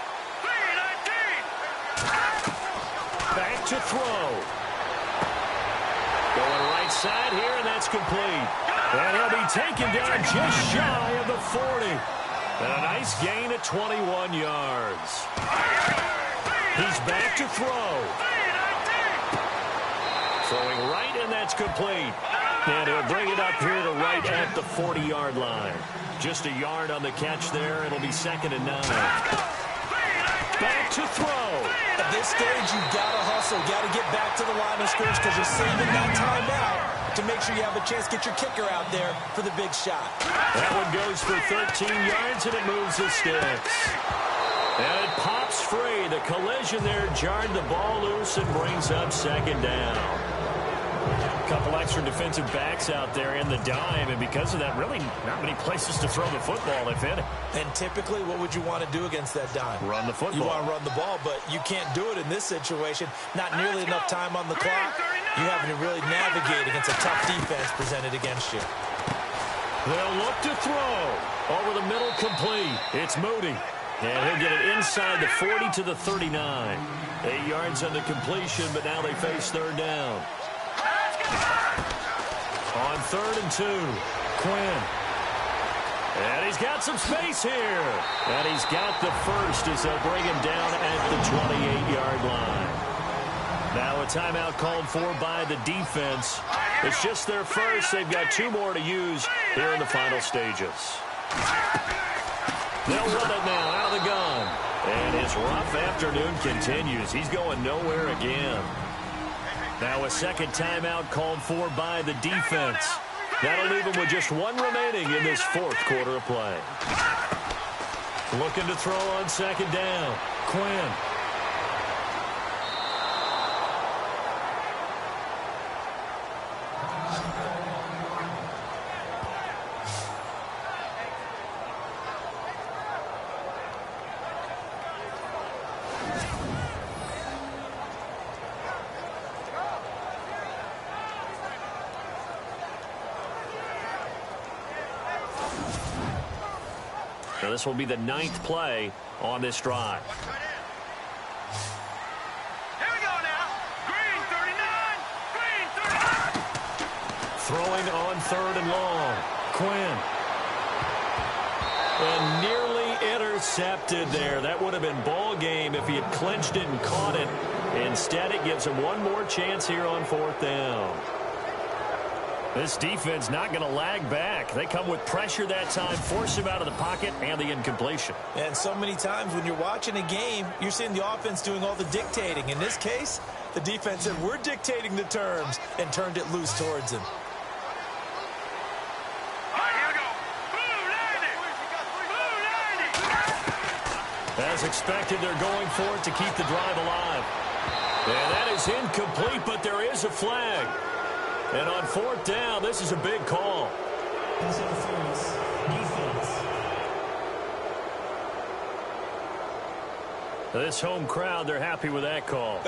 [SPEAKER 3] 3-19.
[SPEAKER 1] Back to throw. Going right side here, and that's complete. And he'll be taken down just shy of the 40. And a nice gain at 21 yards. He's back to throw. Throwing right, and that's complete. And he'll bring it up here to right at the 40-yard line. Just a yard on the catch there. It'll be 2nd and 9. Back to throw.
[SPEAKER 2] At this stage, you've got to hustle. Got to get back to the line of scrimmage because you're saving that timeout to make sure you have a chance to get your kicker out there for the big shot.
[SPEAKER 1] That one goes for 13 yards, and it moves the sticks. And it pops free. The collision there jarred the ball loose and brings up 2nd down. A couple extra defensive backs out there in the dime, and because of that, really not many places to throw the football, if any.
[SPEAKER 2] And typically, what would you want to do against that dime?
[SPEAKER 1] Run the football.
[SPEAKER 2] You want to run the ball, but you can't do it in this situation. Not nearly enough time on the clock. You having to really navigate against a tough defense presented against you.
[SPEAKER 1] They'll look to throw. Over the middle, complete. It's Moody. And he'll get it inside the 40 to the 39. 8 yards on the completion, but now they face 3rd down. On 3rd and 2, Quinn. And he's got some space here. And he's got the first as they'll bring him down at the 28-yard line. Now a timeout called for by the defense. It's just their first. They've got 2 more to use here in the final stages. They'll run it now out of the gun. And his rough afternoon continues. He's going nowhere again. Now a 2nd timeout called for by the defense. That'll leave him with just 1 remaining in this 4th quarter of play. Looking to throw on 2nd down. Quinn. So this will be the 9th play on this drive.
[SPEAKER 3] Here we go now. Green 39. Green 39.
[SPEAKER 1] Throwing on 3rd and long. Quinn. And nearly intercepted there. That would have been ball game if he had clinched it and caught it. Instead, it gives him 1 more chance here on 4th down. This defense not going to lag back. They come with pressure that time, force him out of the pocket, and the incompletion.
[SPEAKER 2] And so many times when you're watching a game, you're seeing the offense doing all the dictating. In this case, the defense said, we're dictating the terms, and turned it loose towards him.
[SPEAKER 3] All right, here we go. Blue 90.
[SPEAKER 1] As expected, they're going for it to keep the drive alive. And that is incomplete, but there is a flag. And on 4th down, this is a big call. This home crowd, they're happy with that call.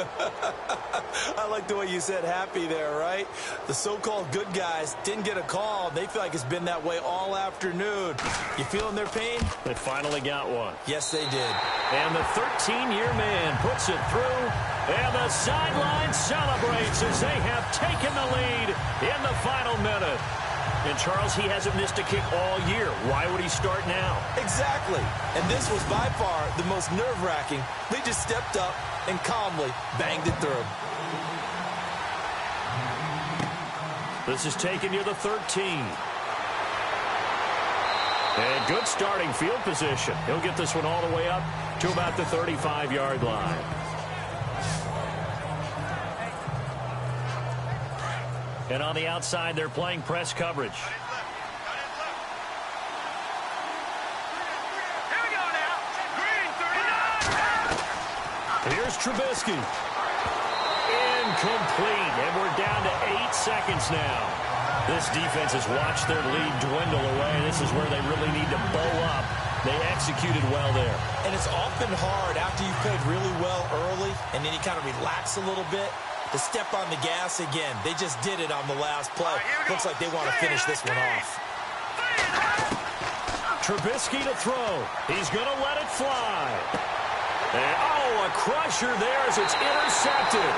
[SPEAKER 2] I like the way you said happy there, right? The so-called good guys didn't get a call. They feel like it's been that way all afternoon. You feeling their pain?
[SPEAKER 1] They finally got one.
[SPEAKER 2] Yes, they did.
[SPEAKER 1] And the 13-year man puts it through. And the sideline celebrates as they have taken the lead in the final minute. And, Charles, he hasn't missed a kick all year. Why would he start now?
[SPEAKER 2] Exactly. And this was by far the most nerve-wracking. They just stepped up and calmly banged it through.
[SPEAKER 1] This is taken near the 13. And good starting field position. He'll get this one all the way up to about the 35-yard line. And on the outside, they're playing press coverage. Here's Trubisky. Incomplete, and we're down to 8 seconds now. This defense has watched their lead dwindle away. This is where they really need to bow up. They executed well there.
[SPEAKER 2] And it's often hard after you've played really well early and then you kind of relax a little bit to step on the gas again. They just did it on the last play. Looks like they want to finish this one off.
[SPEAKER 1] Trubisky to throw. He's going to let it fly. And, a crusher there as it's intercepted.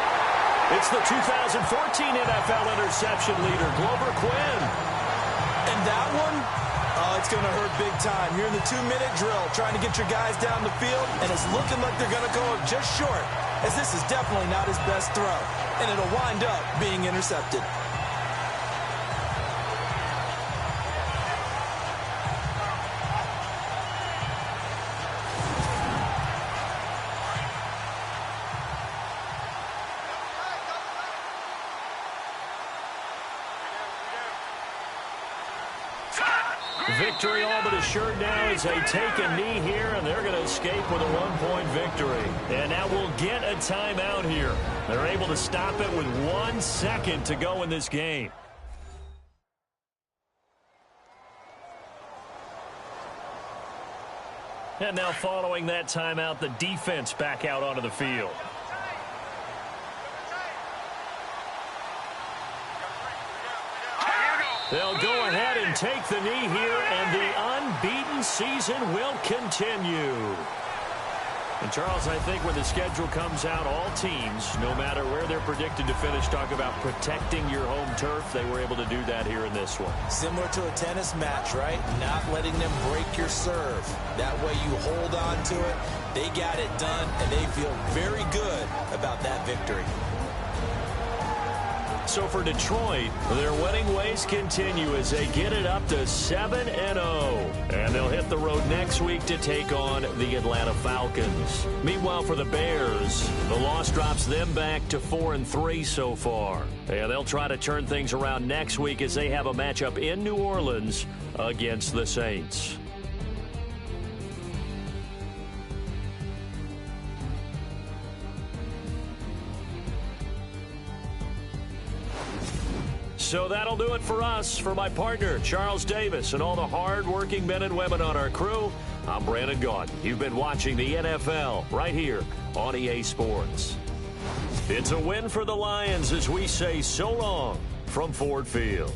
[SPEAKER 1] It's the 2014 NFL interception leader, Glover Quinn.
[SPEAKER 2] And that one, it's going to hurt big time. You're in the 2-minute drill trying to get your guys down the field, and it's looking like they're going to go just short, as this is definitely not his best throw, and it'll wind up being intercepted.
[SPEAKER 1] Victory all but assured now as they take a knee here, and they're going to escape with a 1-point victory. And now we'll get a timeout here. They're able to stop it with 1 second to go in this game. And now following that timeout, the defense back out onto the field. They'll go ahead and take the knee here, and the unbeaten season will continue. And, Charles, I think when the schedule comes out, all teams, no matter where they're predicted to finish, talk about protecting your home turf. They were able to do that here in this one.
[SPEAKER 2] Similar to a tennis match, right? Not letting them break your serve. That way you hold on to it. They got it done, and they feel very good about that victory.
[SPEAKER 1] So for Detroit, their winning ways continue as they get it up to 7-0. And they'll hit the road next week to take on the Atlanta Falcons. Meanwhile, for the Bears, the loss drops them back to 4-3 so far. And they'll try to turn things around next week as they have a matchup in New Orleans against the Saints. So that'll do it for us. For my partner, Charles Davis, and all the hard-working men and women on our crew, I'm Brandon Gaudin. You've been watching the NFL right here on EA Sports. It's a win for the Lions as we say so long from Ford Field.